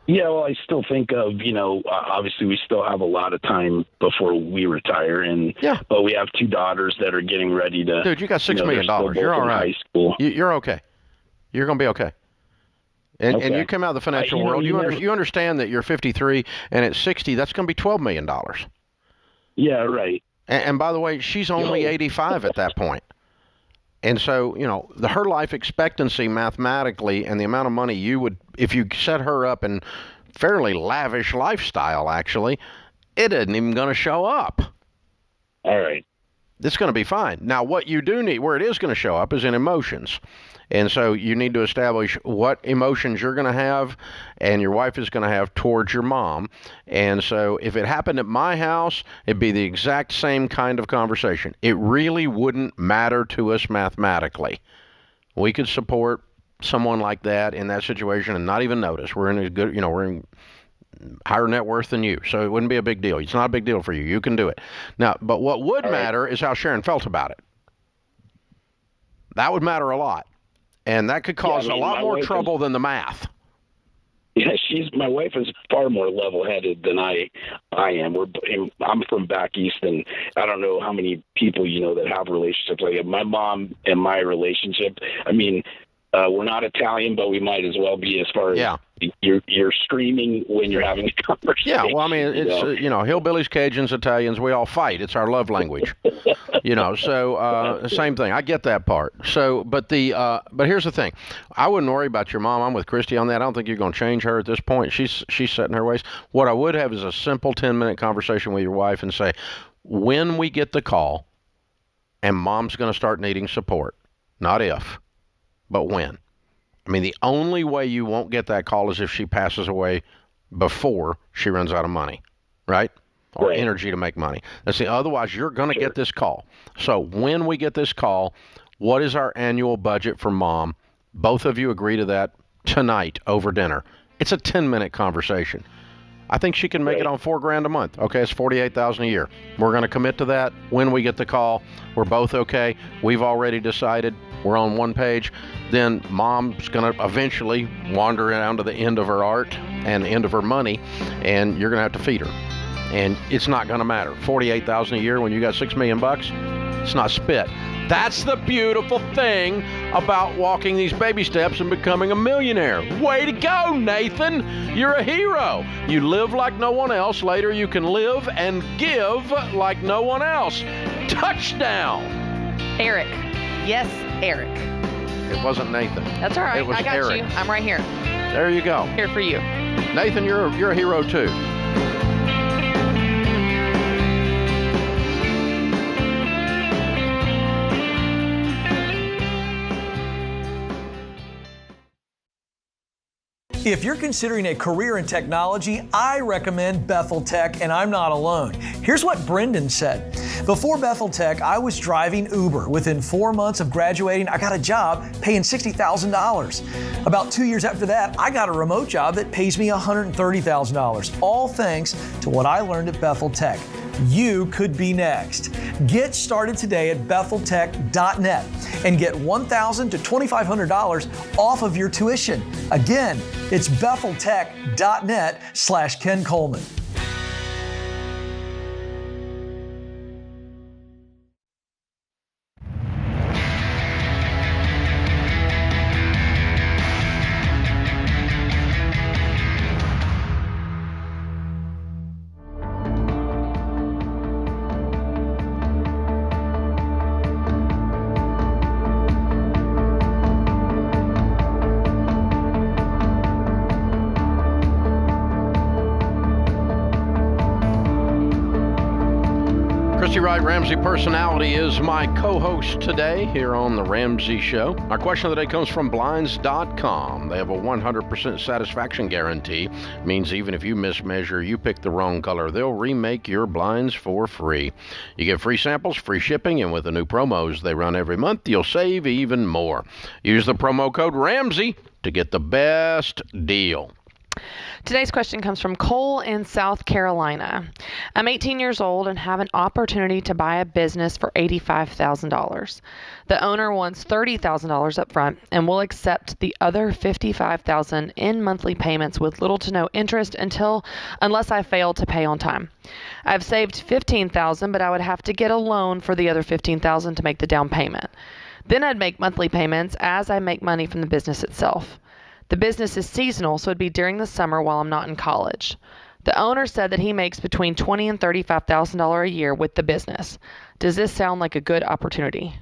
Yeah, well, I still think of, obviously we still have a lot of time before we retire. But we have two daughters that are getting ready to. Dude, you got $6 million. You're all right. High school. You're okay. You're going to be okay. And you come out of the financial world, you understand that you're 53, and at 60, that's going to be $12 million. Yeah, right. And by the way, she's only 85 at that point. And so, her life expectancy mathematically and the amount of money you would, if you set her up in fairly lavish lifestyle, actually, it isn't even going to show up. All right. It's going to be fine. Now, what you do need, where it is going to show up is in emotions. And so you need to establish what emotions you're going to have and your wife is going to have towards your mom. And so if it happened at my house, it'd be the exact same kind of conversation. It really wouldn't matter to us mathematically. We could support someone like that in that situation and not even notice. We're in a good, we're in higher net worth than you. So it wouldn't be a big deal. It's not a big deal for you. You can do it. Now, but what would matter is how Sharon felt about it. That would matter a lot. And that could cause a lot more trouble than the math. Yeah, my wife is far more level-headed than I am. I'm from back east, and I don't know how many people that have relationships like that. My mom and my relationship. I mean, we're not Italian, but we might as well be as far as you're screaming when you're having a conversation. Yeah, well, I mean, it's hillbillies, Cajuns, Italians, we all fight. It's our love language. So same thing. I get that part. So, but here's the thing. I wouldn't worry about your mom. I'm with Christy on that. I don't think you're going to change her at this point. She's set in her ways. What I would have is a simple 10-minute conversation with your wife and say, when we get the call and mom's going to start needing support, not if, but when. I mean, the only way you won't get that call is if she passes away before she runs out of money, right? Or energy to make money. Otherwise, you're going to get this call. So when we get this call, what is our annual budget for mom? Both of you agree to that tonight over dinner. It's a 10-minute conversation. I think she can make it on $4,000 a month. Okay, it's $48,000 a year. We're going to commit to that. When we get the call, we're both okay. We've already decided. We're on one page. Then mom's going to eventually wander down to the end of her art and the end of her money, and you're going to have to feed her. And it's not going to matter. $48,000 a year when you got $6 million, it's not spit. That's the beautiful thing about walking these baby steps and becoming a millionaire. Way to go, Nathan. You're a hero. You live like no one else. Later, you can live and give like no one else. Touchdown. Eric. Yes, Eric. It wasn't Nathan. That's all right. It was I got Eric. you. I'm right here. There you go. Here for you. Nathan, you're a hero too. If you're considering a career in technology, I recommend Bethel Tech, and I'm not alone. Here's what Brendan said. Before Bethel Tech, I was driving Uber. Within 4 months of graduating, I got a job paying $60,000. About 2 years after that, I got a remote job that pays me $130,000. All thanks to what I learned at Bethel Tech. You could be next. Get started today at BethelTech.net and get $1,000 to $2,500 off of your tuition. Again, it's BethelTech.net/Ken Coleman. Ramsey Personality is my co-host today here on The Ramsey Show. Our question of the day comes from Blinds.com. They have a 100% satisfaction guarantee. Means even if you mismeasure, you pick the wrong color, they'll remake your blinds for free. You get free samples, free shipping, and with the new promos they run every month, you'll save even more. Use the promo code Ramsey to get the best deal. Today's question comes from Cole in South Carolina. I'm 18 years old and have an opportunity to buy a business for $85,000. The owner wants $30,000 up front and will accept the other $55,000 in monthly payments with little to no interest unless I fail to pay on time. I've saved $15,000, but I would have to get a loan for the other $15,000 to make the down payment. Then I'd make monthly payments as I make money from the business itself. The business is seasonal, so it'd be during the summer while I'm not in college. The owner said that he makes between $20,000 and $35,000 a year with the business. Does this sound like a good opportunity?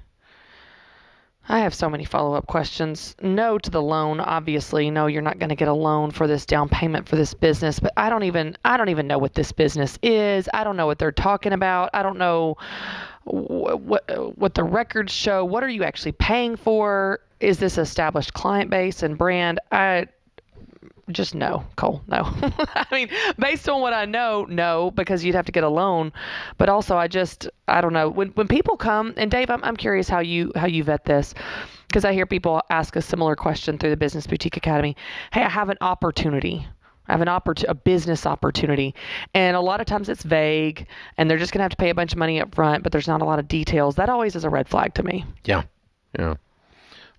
I have so many follow-up questions. No to the loan, obviously. No, you're not going to get a loan for this down payment for this business, but I don't even know what this business is. I don't know what they're talking about. I don't know what the records show. What are you actually paying for? Is this established client base and brand? Just no, Cole, no. I mean, based on what I know, no, because you'd have to get a loan. But also, I don't know. When people come, and Dave, I'm curious how you vet this, because I hear people ask a similar question through the Business Boutique Academy. Hey, I have an opportunity. I have a business opportunity. And a lot of times it's vague, and they're just going to have to pay a bunch of money up front, but there's not a lot of details. That always is a red flag to me. Yeah.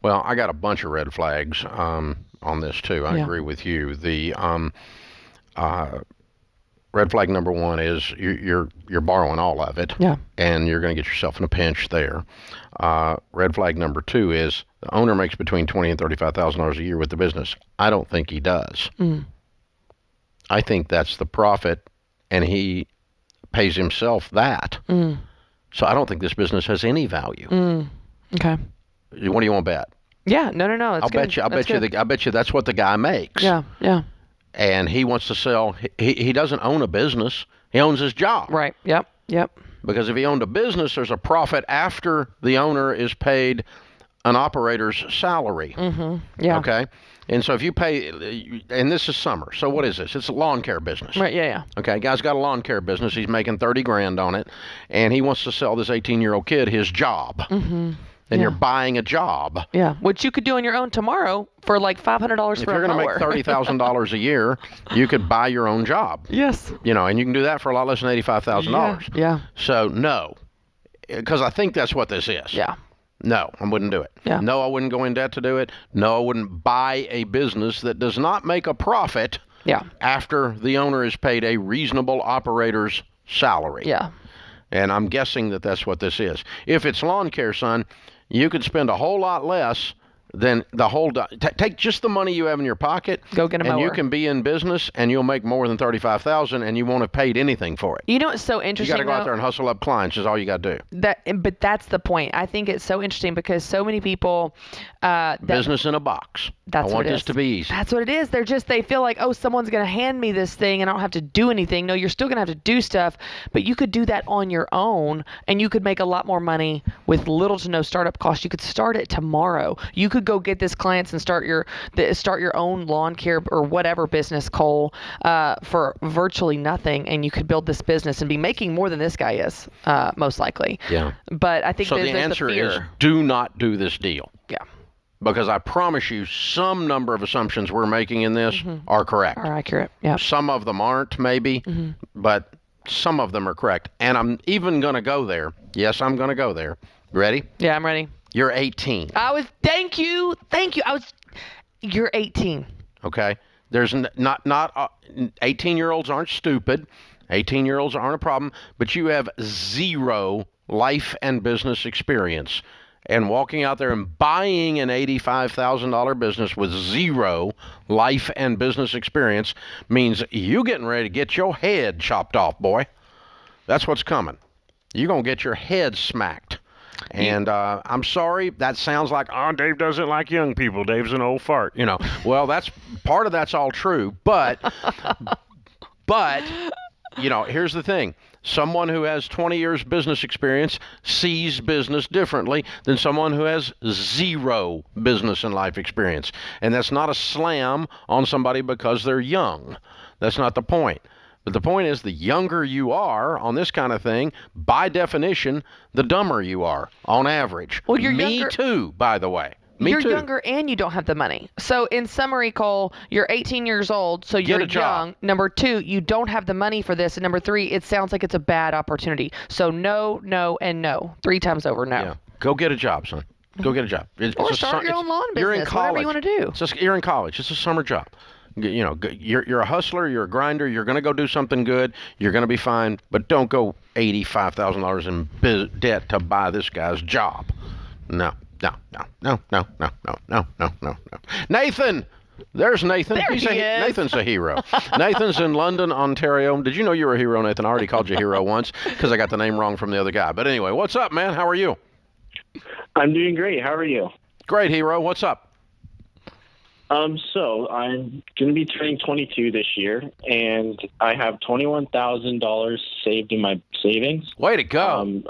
Well, I got a bunch of red flags on this too. I agree with you. The red flag number one is you're borrowing all of it, and you're going to get yourself in a pinch there. Red flag number two is the owner makes between $20,000 and $35,000 a year with the business. I don't think he does. I think that's the profit, and he pays himself that. So I don't think this business has any value. Okay. What do you want to bet? Yeah, no. I'll bet you that's what the guy makes. Yeah. And he wants to sell. He doesn't own a business. He owns his job. Right. Yep. Because if he owned a business, there's a profit after the owner is paid an operator's salary. Yeah. Okay. And so if you pay, and this is summer. So what is this? It's a lawn care business. Right. Yeah. Okay. Guy's got a lawn care business. He's making $30,000 on it, and he wants to sell this 18-year-old kid his job. And you're buying a job. Yeah, which you could do on your own tomorrow for like $500 for a mower. If you're going to make $30,000 a year, you could buy your own job. Yes. And you can do that for a lot less than $85,000. Yeah. So no, because I think that's what this is. Yeah. No, I wouldn't do it. Yeah. No, I wouldn't go in debt to do it. No, I wouldn't buy a business that does not make a profit. After the owner is paid a reasonable operator's salary. Yeah. And I'm guessing that that's what this is. If it's lawn care, son, you could spend a whole lot less than the whole take just the money you have in your pocket. Go get a mower. And you can be in business, and you'll make more than $35,000, and you won't have paid anything for it. You know what's so interesting? You got to go out there and hustle up clients. Is all you got to do. But that's the point. I think it's so interesting because so many people. Business in a box. That's I what want it this is. to be easy. That's what it is. They feel like, oh, someone's going to hand me this thing and I don't have to do anything. No, you're still going to have to do stuff, but you could do that on your own, and you could make a lot more money with little to no startup costs. You could start it tomorrow. You could go get this clients and start your own lawn care or whatever business, Cole, for virtually nothing, and you could build this business and be making more than this guy is, most likely. Yeah. But I think so. The answer is do not do this deal. Yeah. Because I promise you, some number of assumptions we're making in this are correct. Are accurate, yeah. Some of them aren't, maybe, but some of them are correct. And I'm even going to go there. Yes, I'm going to go there. Ready? Yeah, I'm ready. You're 18. Thank you. You're 18. Okay? There's not 18-year-olds aren't stupid. 18-year-olds aren't a problem, but you have zero life and business experience. And walking out there and buying an $85,000 business with zero life and business experience means you getting ready to get your head chopped off, boy. That's what's coming. You're going to get your head smacked. And I'm sorry, that sounds like, oh, Dave doesn't like young people. Dave's an old fart. Well, that's part of that's all true. But here's the thing. Someone who has 20 years business experience sees business differently than someone who has zero business and life experience. And that's not a slam on somebody because they're young. That's not the point. But the point is, the younger you are on this kind of thing, by definition, the dumber you are on average. Well, you're Me younger. too, by the way. You're younger and you don't have the money. So in summary, Cole, you're 18 years old, so you're young. Number 2, you don't have the money for this. And number 3, it sounds like it's a bad opportunity. So no, no, and no. 3 times over, no. Yeah. Go get a job, son. Go get a job. Or start your own lawn business, you're in college. whatever you want to do. You're in college. It's a summer job. You're a hustler. You're a grinder. You're going to go do something good. You're going to be fine. But don't go $85,000 in debt to buy this guy's job. No. Nathan! There's Nathan. There he is. Nathan's a hero. Nathan's in London, Ontario. Did you know you were a hero, Nathan? I already called you a hero once because I got the name wrong from the other guy. But anyway, what's up, man? How are you? I'm doing great. How are you? Great, hero. What's up? So I'm going to be turning 22 this year, and I have $21,000 saved in my savings. Way to go.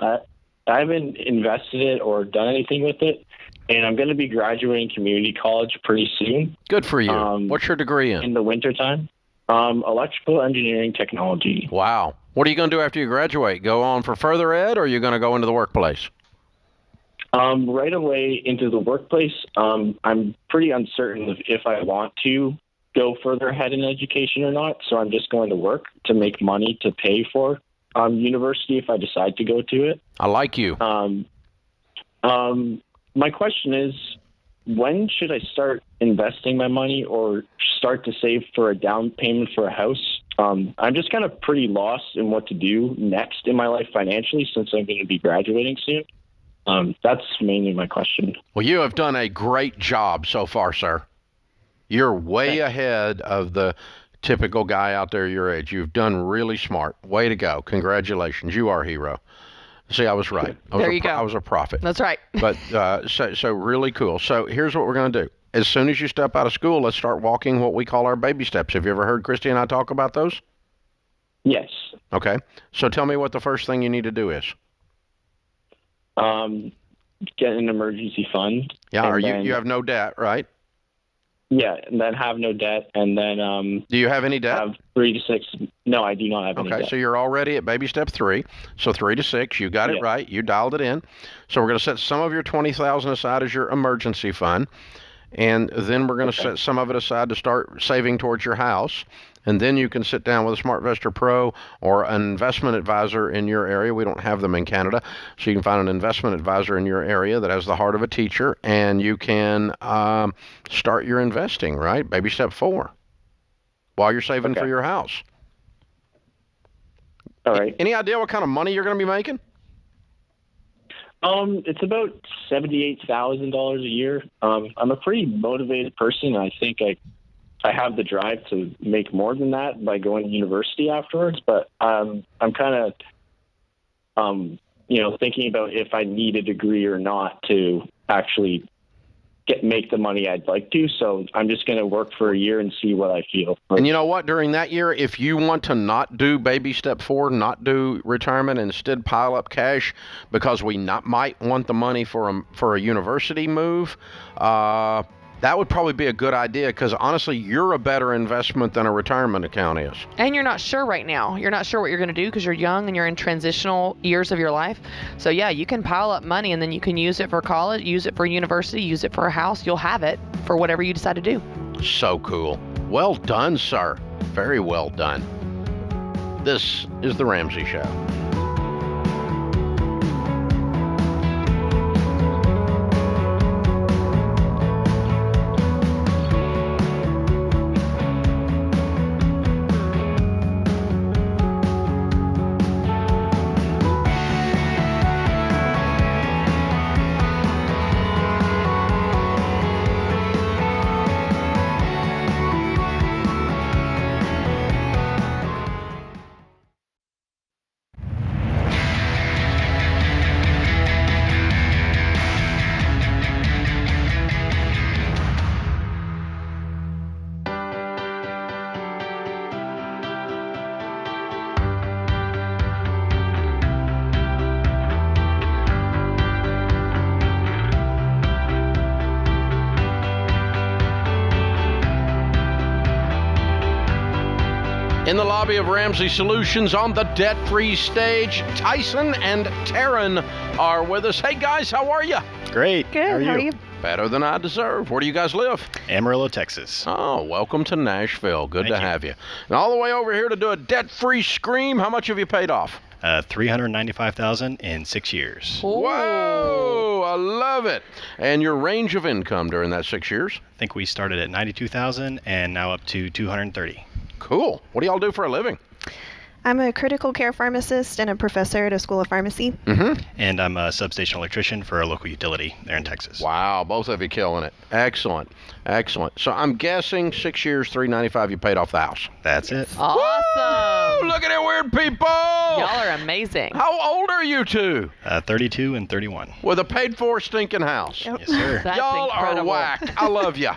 I haven't invested it or done anything with it, and I'm going to be graduating community college pretty soon. Good for you. What's your degree in? In the wintertime. Electrical engineering technology. Wow. What are you going to do after you graduate? Go on for further ed, or are you going to go into the workplace? Right away into the workplace. I'm pretty uncertain if I want to go further ahead in education or not, so I'm just going to work to make money to pay for university if I decide to go to it. I like you. My question is, when should I start investing my money or start to save for a down payment for a house? I'm just kind of pretty lost in what to do next in my life financially since I'm going to be graduating soon. That's mainly my question. Well, you have done a great job so far, sir. You're way ahead of the typical guy out there your age. You've done really smart. Way to go. Congratulations. You are a hero. See, I was right. There you go. I was a prophet. That's right. But so really cool. So here's what we're going to do. As soon as you step out of school, let's start walking what we call our baby steps. Have you ever heard Christy and I talk about those? Yes. Okay. So tell me what the first thing you need to do is. Get an emergency fund. Yeah, you have no debt, right? Yeah, and then have no debt, and then do you have any debt? Have 3 to 6. No, I do not have any debt. Okay, so you're already at baby step 3. So 3 to 6, you got it right. You dialed it in. So we're going to set some of your $20,000 aside as your emergency fund, and then we're going to set some of it aside to start saving towards your house. And then you can sit down with a SmartVestor Pro or an investment advisor in your area. We don't have them in Canada. So you can find an investment advisor in your area that has the heart of a teacher, and you can start your investing, right? Baby step 4, while you're saving for your house. All right. Any idea what kind of money you're going to be making? It's about $78,000 a year. I'm a pretty motivated person. I think I have the drive to make more than that by going to university afterwards, but I'm kind of, thinking about if I need a degree or not to actually make the money I'd like to. So I'm just going to work for a year and see what I feel. And you know what? During that year, if you want to not do baby step 4, not do retirement, instead pile up cash because we might want the money for a university move, that would probably be a good idea because, honestly, you're a better investment than a retirement account is. And you're not sure right now. You're not sure what you're going to do because you're young and you're in transitional years of your life. So, yeah, you can pile up money and then you can use it for college, use it for university, use it for a house. You'll have it for whatever you decide to do. So cool. Well done, sir. Very well done. This is The Ramsey Show. In the lobby of Ramsey Solutions on the debt-free stage, Tyson and Taryn are with us. Hey, guys, how are you? Great. Good. How are you? Better than I deserve. Where do you guys live? Amarillo, Texas. Oh, welcome to Nashville. Good Thank to you. have you. And all the way over here to do a debt-free scream. How much have you paid off? $395,000 in 6 years. Whoa, I love it. And your range of income during that 6 years? I think we started at $92,000 and now up to $230,000. Cool. What do y'all do for a living? I'm a critical care pharmacist and a professor at a school of pharmacy. Mm-hmm. And I'm a substation electrician for a local utility there in Texas. Wow, both of you killing it. Excellent. Excellent. So I'm guessing 6 years, $395,000, you paid off the house. That's it. Awesome. Woo! Look at it, weird people. Y'all are amazing. How old are you two? 32 and 31. With a paid-for stinking house. Yes, sir. That's Y'all incredible. are whack. I love you.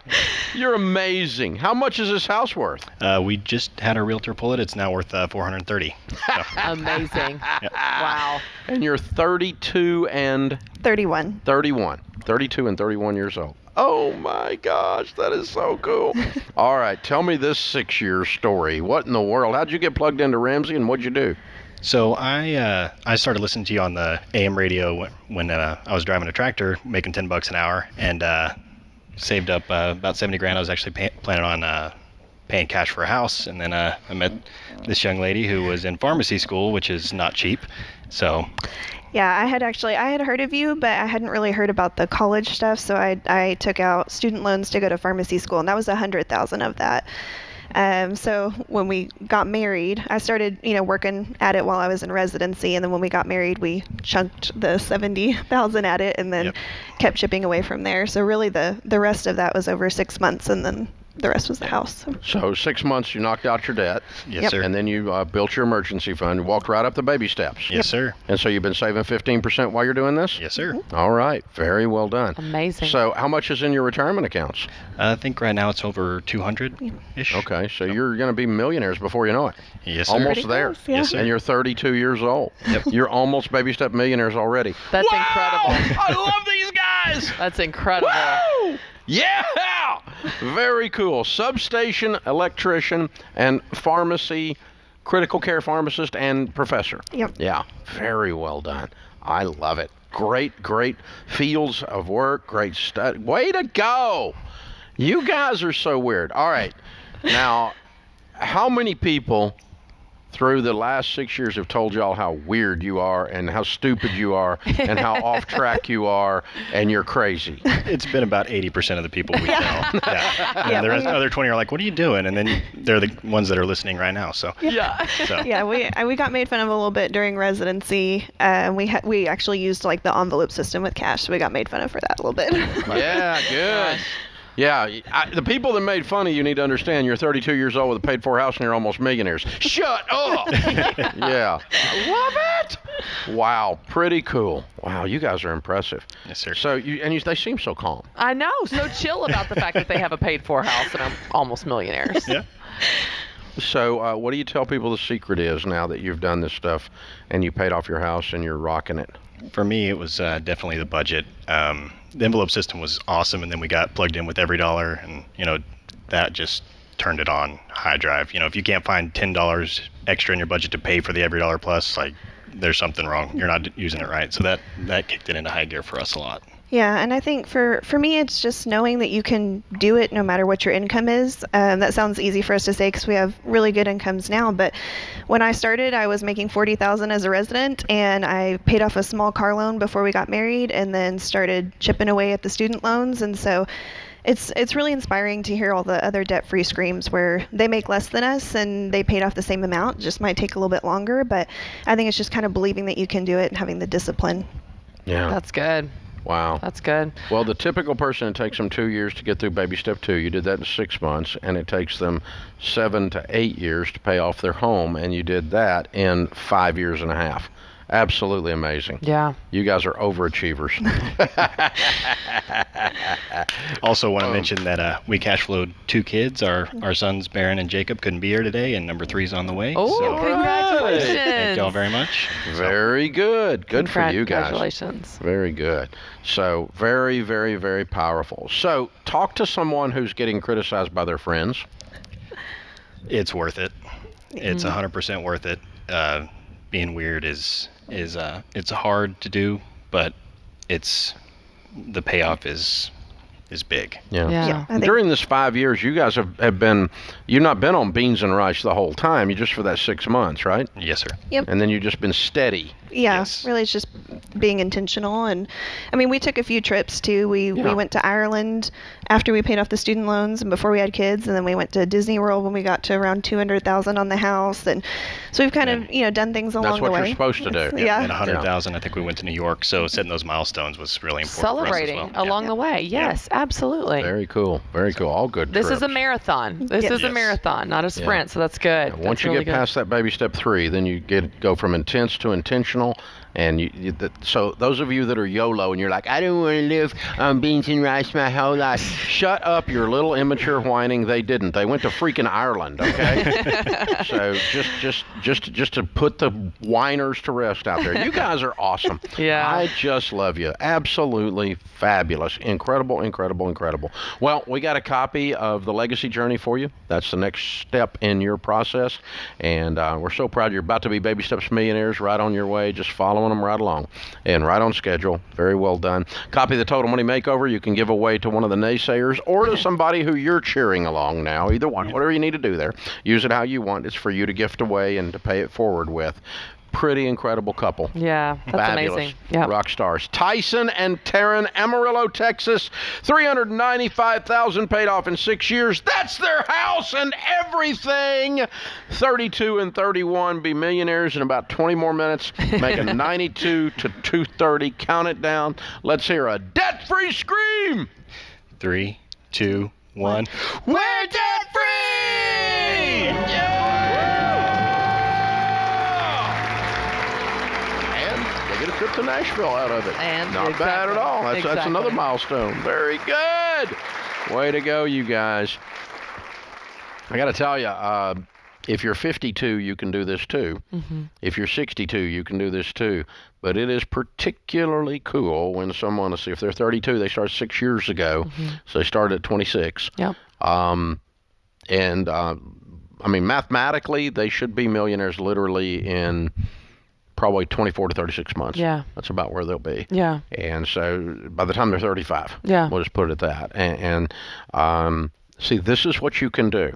You're amazing. How much is this house worth? We just had a realtor pull it. It's now worth $430. So. Amazing. Wow. And you're 32 and 31. 31. 32 and 31 years old. Oh my gosh, that is so cool. All right, tell me this 6-year story. What in the world? How'd you get plugged into Ramsey and what'd you do? So I started listening to you on the AM radio when I was driving a tractor, making $10 an hour, and saved up about $70,000. I was actually planning on paying cash for a house, and then I met this young lady who was in pharmacy school, which is not cheap. So. Yeah, I had heard of you, but I hadn't really heard about the college stuff. So I took out student loans to go to pharmacy school, and that was $100,000 of that. So when we got married, I started, working at it while I was in residency, and then when we got married, we chunked the $70,000 at it, and then kept chipping away from there. So really, the rest of that was over 6 months, and then the rest was the house. So 6 months, you knocked out your debt. Yes, sir. And then you built your emergency fund. You walked right up the baby steps. Yes, sir. And so you've been saving 15% while you're doing this? Yes, sir. All right. Very well done. Amazing. So how much is in your retirement accounts? I think right now it's over 200-ish. Okay. So you're going to be millionaires before you know it. Yes, sir. Almost Pretty there. close, yeah. Yes, sir. And you're 32 years old. Yep. You're almost baby step millionaires already. That's Wow! incredible. I love these guys. That's incredible. Woo! Yeah! Very cool. Substation, electrician, and pharmacy, critical care pharmacist, and professor. Yep. Yeah. Very well done. I love it. Great fields of work. Great study. Way to go. You guys are so weird. All right. Now, how many people through the last 6 years have told y'all how weird you are and how stupid you are and how off track you are and you're crazy? It's been about 80% of the people we tell. Yeah. And the other 20 are like, what are you doing? And then they're the ones that are listening right now. So. Yeah. So. Yeah, we got made fun of a little bit during residency. We actually used like the envelope system with cash, so we got made fun of for that a little bit. Yeah, good. Yeah, the people that made fun of you need to understand you're 32 years old with a paid-for house and you're almost millionaires. Shut up! Yeah. I love it! Wow, pretty cool. Wow, you guys are impressive. Yes, sir. So, they seem so calm. I know. So chill about the fact that they have a paid-for house and I'm almost millionaires. Yeah. So, what do you tell people the secret is now that you've done this stuff and you paid off your house and you're rocking it? For me, it was definitely the budget. The envelope system was awesome, and then we got plugged in with EveryDollar, and that just turned it on high drive. If you can't find $10 extra in your budget to pay for the EveryDollar Plus, like there's something wrong. You're not using it right. So that kicked it into high gear for us a lot. Yeah, and I think for me, it's just knowing that you can do it no matter what your income is. That sounds easy for us to say because we have really good incomes now. But when I started, I was making $40,000 as a resident, and I paid off a small car loan before we got married, and then started chipping away at the student loans. And so it's really inspiring to hear all the other debt-free screams where they make less than us and they paid off the same amount. It just might take a little bit longer, but I think it's just kind of believing that you can do it and having the discipline. Yeah. That's good. Wow. That's good. Well, the typical person, it takes them 2 years to get through baby step 2. You did that in 6 months, and it takes them 7 to 8 years to pay off their home, and you did that in 5 years and a half. Absolutely amazing. Yeah. You guys are overachievers. Also want to mention that we cash flowed 2 kids. Our sons, Barron and Jacob, couldn't be here today, and number 3's on the way. Oh, so congratulations. thank y'all very much. Very good. Good for you guys. Congratulations. Very good. So very, very, very powerful. So talk to someone who's getting criticized by their friends. It's worth it. It's 100% worth it. Being weird is it's hard to do, but the payoff is big. Yeah. During this 5 years, you guys have been, you've not been on beans and rice the whole time. You just for that 6 months, right? Yes, sir. Yep. And then you've just been steady. Yeah, Yes. really, it's just being intentional. And I mean, we took a few trips too. We went to Ireland after we paid off the student loans and before we had kids, and then we went to Disney World when we got to around $200,000 on the house, and so we've kind of done things along the way. That's what you're supposed to do. Yeah. And 100,000. I think we went to New York, so setting those milestones was really important. Celebrating for us as well. along the way. Yes, absolutely. Very cool. Very cool. All good. This trips. is a marathon. This is a marathon, not a sprint. So that's good. Once that's you really get past that baby step 3, then you go from intense to intentional. And so those of you that are YOLO and you're like, I don't want to live on beans and rice my whole life. Shut up, your little immature whining. They didn't. They went to freaking Ireland, okay? So just to put the whiners to rest out there. You guys are awesome. Yeah. I just love you. Absolutely fabulous. Incredible, incredible, incredible. Well, we got a copy of The Legacy Journey for you. That's the next step in your process. And we're so proud you're about to be Baby Steps Millionaires, right on your way. Just following them right along and right on schedule. Very well done. Copy of the Total Money Makeover you can give away to one of the naysayers or to somebody who you're cheering along now. Either one, whatever you need to do there. Use it how you want. It's for you to gift away and to pay it forward with. Pretty incredible couple. Yeah, that's Fabulous. amazing. Yep. Rock stars. Tyson and Taryn, Amarillo, Texas. $395,000 paid off in 6 years. That's their house and everything. 32 and 31 be millionaires in about 20 more minutes. Making 92 to 230. Count it down. Let's hear a debt-free scream. 3, 2, 1. We're debt-free! Yeah! Get a trip to Nashville out of it. And not bad at all. That's another milestone. Very good. Way to go, you guys. I got to tell you, if you're 52, you can do this too. Mm-hmm. If you're 62, you can do this too. But it is particularly cool when someone, let's see, if they're 32, they started 6 years ago. Mm-hmm. So they started at 26. Yep. Mathematically, they should be millionaires literally in probably 24 to 36 months. Yeah. That's about where they'll be. Yeah. And so by the time they're 35, yeah, we'll just put it at that. And see, this is what you can do.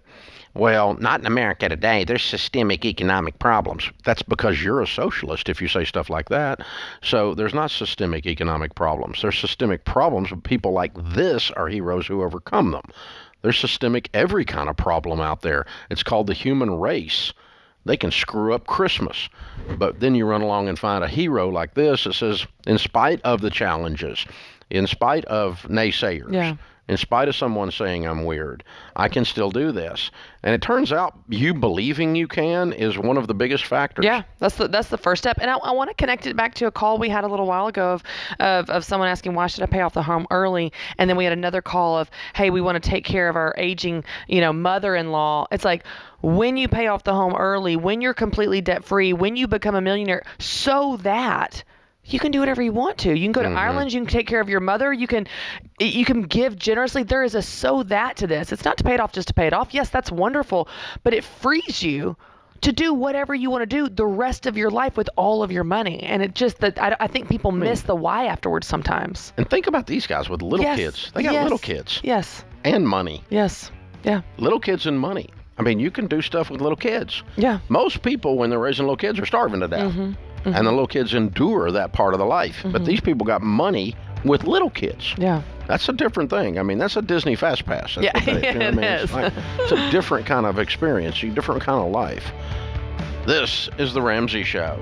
Well, not in America today. There's systemic economic problems. That's because you're a socialist if you say stuff like that. So there's not systemic economic problems. There's systemic problems, but people like this are heroes who overcome them. There's systemic every kind of problem out there. It's called the human race. They can screw up Christmas. But then you run along and find a hero like this that says, in spite of the challenges, in spite of naysayers, in spite of someone saying I'm weird, I can still do this. And it turns out you believing you can is one of the biggest factors. Yeah, that's the first step. And I want to connect it back to a call we had a little while ago of someone asking, why should I pay off the home early? And then we had another call of, hey, we want to take care of our aging, mother-in-law. It's like, when you pay off the home early, when you're completely debt-free, when you become a millionaire, so that you can do whatever you want to. You can go to Ireland. You can take care of your mother. You can give generously. There is a so that to this. It's not to pay it off just to pay it off. Yes, that's wonderful, but it frees you to do whatever you want to do the rest of your life with all of your money. And it just that I think people miss the why afterwards sometimes. And think about these guys with little kids. They got little kids. Yes. And money. Yes. Yeah. Little kids and money. I mean, you can do stuff with little kids. Yeah. Most people, when they're raising little kids, are starving to death. Mm-hmm. And the little kids endure that part of the life. Mm-hmm. But these people got money with little kids. Yeah. That's a different thing. I mean, that's a Disney Fast Pass. That's what they, you know what I mean? It's a different kind of experience, a different kind of life. This is The Ramsey Show.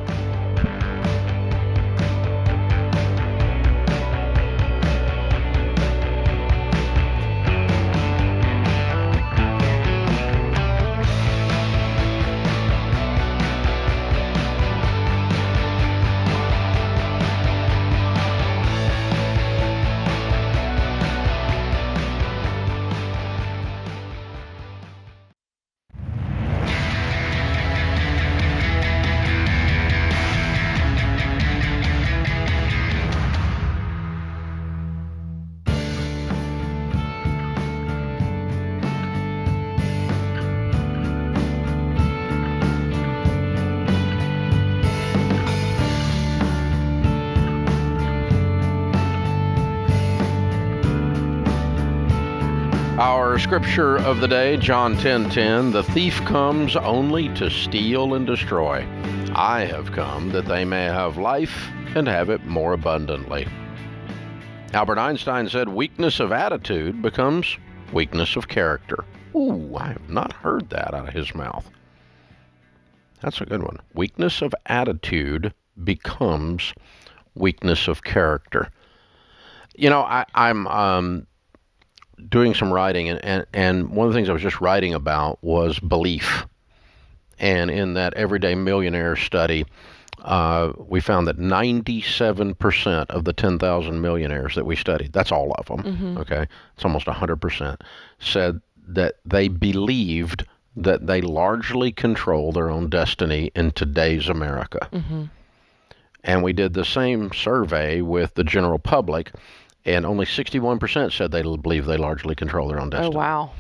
Our scripture of the day, John 10:10, the thief comes only to steal and destroy. I have come that they may have life and have it more abundantly. Albert Einstein said, weakness of attitude becomes weakness of character. Ooh, I have not heard that out of his mouth. That's a good one. Weakness of attitude becomes weakness of character. You know, I'm doing some writing, and one of the things I was just writing about was belief. And in that Everyday Millionaire study, we found that 97% of the 10,000 millionaires that we studied, that's all of them, okay, it's almost 100%, said that they believed that they largely control their own destiny in today's America. And we did the same survey with the general public, and only 61% said they believe they largely control their own destiny. Oh, wow.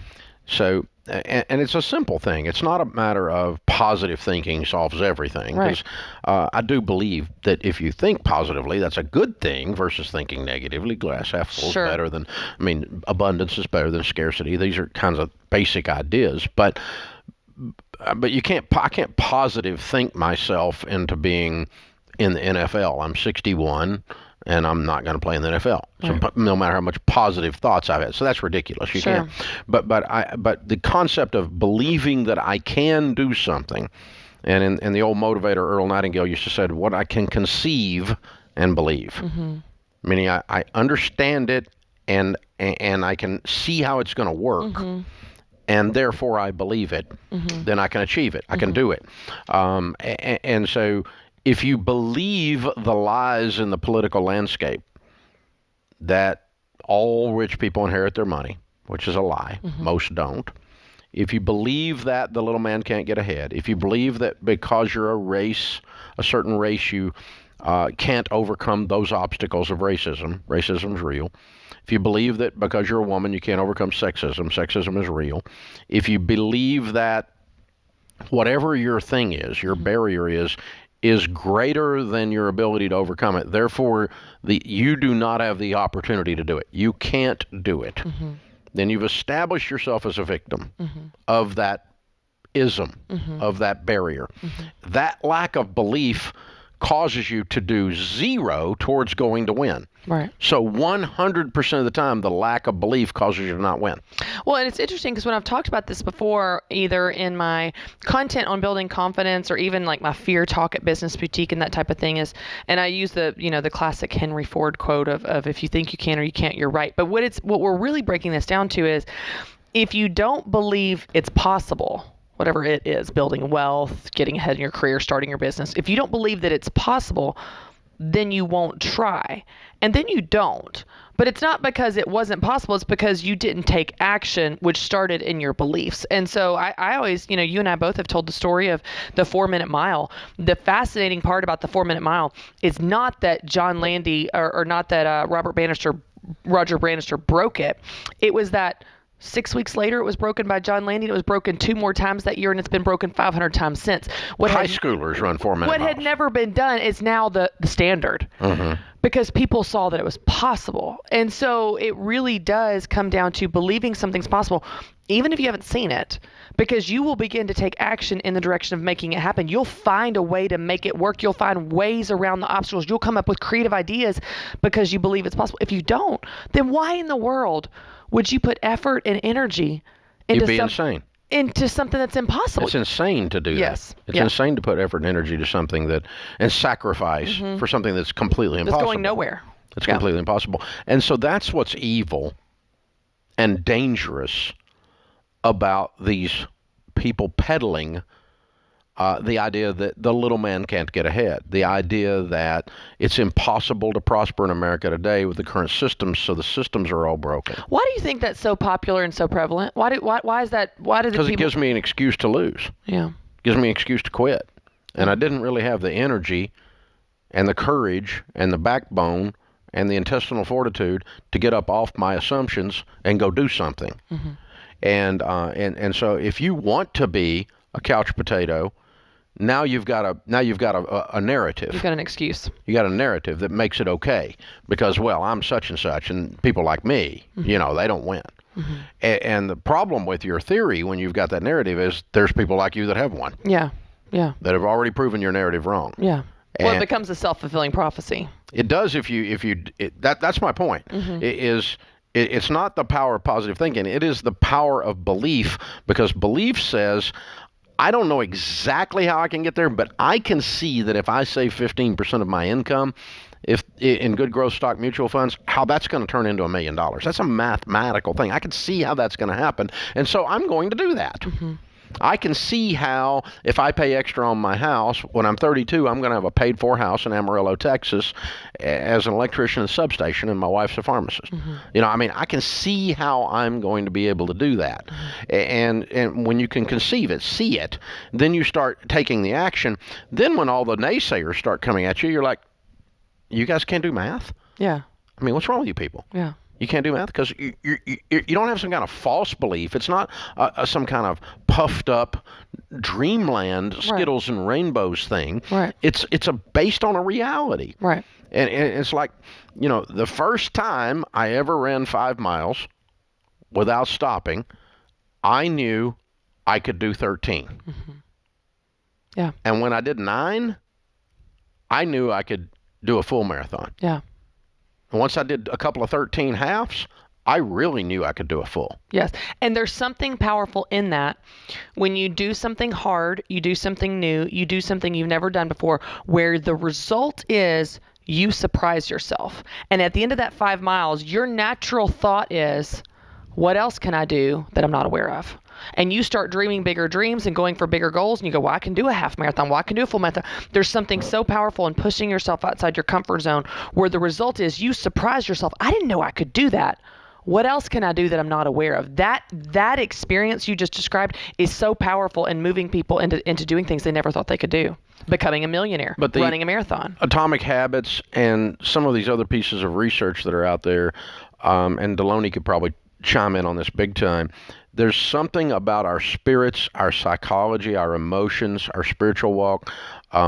So, and it's a simple thing. It's not a matter of positive thinking solves everything. Right. I do believe that if you think positively, that's a good thing versus thinking negatively. Glass half full is better than, abundance is better than scarcity. These are kinds of basic ideas. But I can't positive think myself into being in the NFL. I'm 61. And I'm not going to play in the NFL. So no matter how much positive thoughts I've had, so that's ridiculous. You can't. But the concept of believing that I can do something, and in the old motivator Earl Nightingale used to say, what I can conceive and believe, meaning I understand it and I can see how it's going to work, and therefore I believe it. Then I can achieve it. I can do it, and so. If you believe the lies in the political landscape that all rich people inherit their money, which is a lie, most don't. If you believe that the little man can't get ahead, if you believe that because you're a certain race, you can't overcome those obstacles of racism, racism's real. If you believe that because you're a woman you can't overcome sexism, sexism is real. If you believe that whatever your thing is, your barrier is greater than your ability to overcome it. Therefore, you do not have the opportunity to do it. You can't do it. Then you've established yourself as a victim of that ism, of that barrier. That lack of belief causes you to do zero towards going to win. Right. So 100% of the time, the lack of belief causes you to not win. Well, and it's interesting because when I've talked about this before, either in my content on building confidence or even like my fear talk at Business Boutique and that type of thing is, and I use the classic Henry Ford quote of if you think you can or you can't, you're right. But what we're really breaking this down to is if you don't believe it's possible, whatever it is, building wealth, getting ahead in your career, starting your business, if you don't believe that it's possible, then you won't try. And then you don't. But it's not because it wasn't possible. It's because you didn't take action, which started in your beliefs. And so I always, you and I both have told the story of the 4-minute mile. The fascinating part about the 4-minute mile is not that John Landy or not that Roger Bannister broke it. It was that 6 weeks later, it was broken by John Landy. It was broken 2 more times that year, and it's been broken 500 times since. High schoolers run 4-minute What miles. had never been done is now the standard because people saw that it was possible. And so it really does come down to believing something's possible, even if you haven't seen it, because you will begin to take action in the direction of making it happen. You'll find a way to make it work. You'll find ways around the obstacles. You'll come up with creative ideas because you believe it's possible. If you don't, then why in the world would you put effort and energy into something that's impossible? It's insane to do that. It's Yeah. insane to put effort and energy to something and sacrifice for something that's completely impossible. It's going nowhere. It's completely impossible. And so that's what's evil and dangerous about these people peddling the idea that the little man can't get ahead, the idea that it's impossible to prosper in America today with the current systems, so the systems are all broken. Why do you think that's so popular and so prevalent? Why is that? Why do the people? Because it gives me an excuse to lose. Yeah. It gives me an excuse to quit. And I didn't really have the energy and the courage and the backbone and the intestinal fortitude to get up off my assumptions and go do something. And so if you want to be a couch potato, now you've got a narrative. You've got an excuse. You got a narrative that makes it okay because, well, I'm such and such, and people like me, they don't win. And the problem with your theory when you've got that narrative is there's people like you that have won. Yeah. That have already proven your narrative wrong. Yeah. Well, it becomes a self-fulfilling prophecy. It does that's my point. It's not the power of positive thinking. It is the power of belief, because belief says, I don't know exactly how I can get there, but I can see that if I save 15% of my income in good growth stock mutual funds, how that's going to turn into $1 million. That's a mathematical thing. I can see how that's going to happen. And so I'm going to do that. I can see how if I pay extra on my house, when I'm 32, I'm going to have a paid-for house in Amarillo, Texas, as an electrician and substation, and my wife's a pharmacist. I can see how I'm going to be able to do that. And when you can conceive it, see it, then you start taking the action. Then when all the naysayers start coming at you, you're like, you guys can't do math? Yeah. I mean, what's wrong with you people? Yeah. You can't do math because you don't have some kind of false belief. It's not some kind of puffed up dreamland Skittles and rainbows thing. Right. It's based on a reality. Right. And it's like, the first time I ever ran 5 miles without stopping, I knew I could do 13. Yeah. And when I did 9, I knew I could do a full marathon. Yeah. And once I did a couple of 13 halves, I really knew I could do a full. Yes. And there's something powerful in that. When you do something hard, you do something new, you do something you've never done before, where the result is you surprise yourself. And at the end of that 5 miles, your natural thought is, what else can I do that I'm not aware of? And you start dreaming bigger dreams and going for bigger goals, and you go, well, I can do a half marathon. Well, I can do a full marathon. There's something so powerful in pushing yourself outside your comfort zone, where the result is you surprise yourself. I didn't know I could do that. What else can I do that I'm not aware of? That experience you just described is so powerful in moving people into doing things they never thought they could do. Becoming a millionaire, running a marathon. Atomic Habits and some of these other pieces of research that are out there, and Deloney could probably chime in on this big time. There's something about our spirits, our psychology, our emotions, our spiritual walk,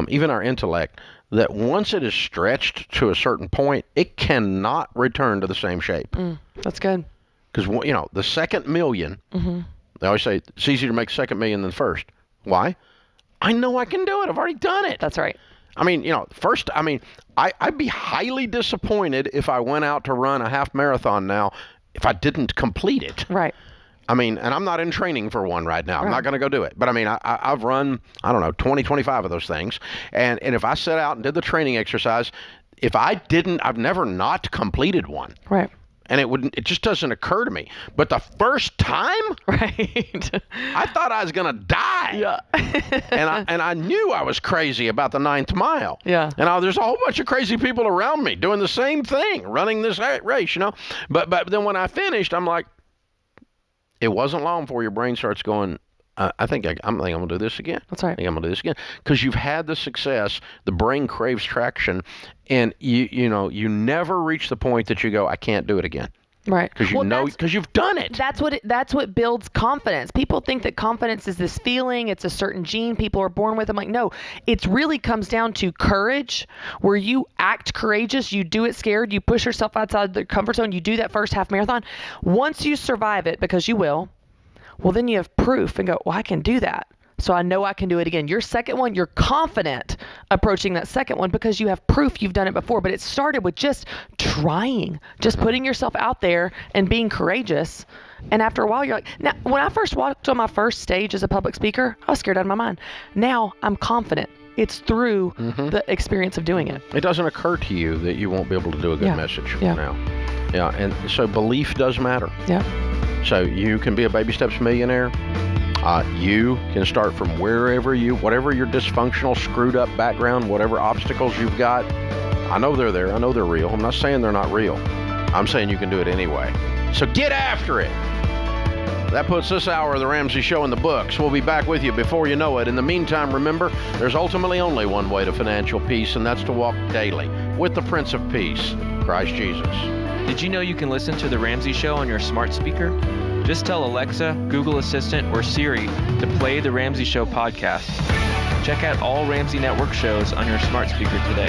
even our intellect, that once it is stretched to a certain point, it cannot return to the same shape. That's good. Because, the second million, they always say it's easier to make second million than first. Why? I know I can do it. I've already done it. That's right. I'd be highly disappointed if I went out to run a half marathon now if I didn't complete it. Right. And I'm not in training for one right now. I'm not going to go do it. But I've run, 20, 25 of those things. And if I set out and did the training exercise, I've never not completed one. Right. And it just doesn't occur to me. But the first time, right, I thought I was going to die. Yeah. and I knew I was crazy about the 9th mile. Yeah. And there's a whole bunch of crazy people around me doing the same thing, running this race, But then when I finished, I'm like, it wasn't long before your brain starts going, I think I'm going to do this again. That's right. I think I'm going to do this again. Because you've had the success, the brain craves traction, and you never reach the point that you go, I can't do it again. Right. Because you've done it. That's what builds confidence. People think that confidence is this feeling, it's a certain gene people are born with. I'm like, no, it really comes down to courage, where you act courageous, you do it scared, you push yourself outside the comfort zone, you do that first half marathon. Once you survive it, because you will, well, then you have proof and go, well, I can do that. So I know I can do it again. Your second one, you're confident approaching that second one because you have proof you've done it before. But it started with just trying, just putting yourself out there and being courageous. And after a while, you're like, now, when I first walked on my first stage as a public speaker, I was scared out of my mind. Now I'm confident. It's through the experience of doing it. It doesn't occur to you that you won't be able to do a good message now. Yeah, and so belief does matter. Yeah. So you can be a baby steps millionaire. You can start from whatever your dysfunctional, screwed up background, whatever obstacles you've got. I know they're there. I know they're real. I'm not saying they're not real. I'm saying you can do it anyway. So get after it. That puts this hour of the Ramsey Show in the books. We'll be back with you before you know it. In the meantime, remember, there's ultimately only one way to financial peace, and that's to walk daily with the Prince of Peace, Christ Jesus. Did you know you can listen to The Ramsey Show on your smart speaker? Just tell Alexa, Google Assistant, or Siri to play The Ramsey Show podcast. Check out all Ramsey Network shows on your smart speaker today.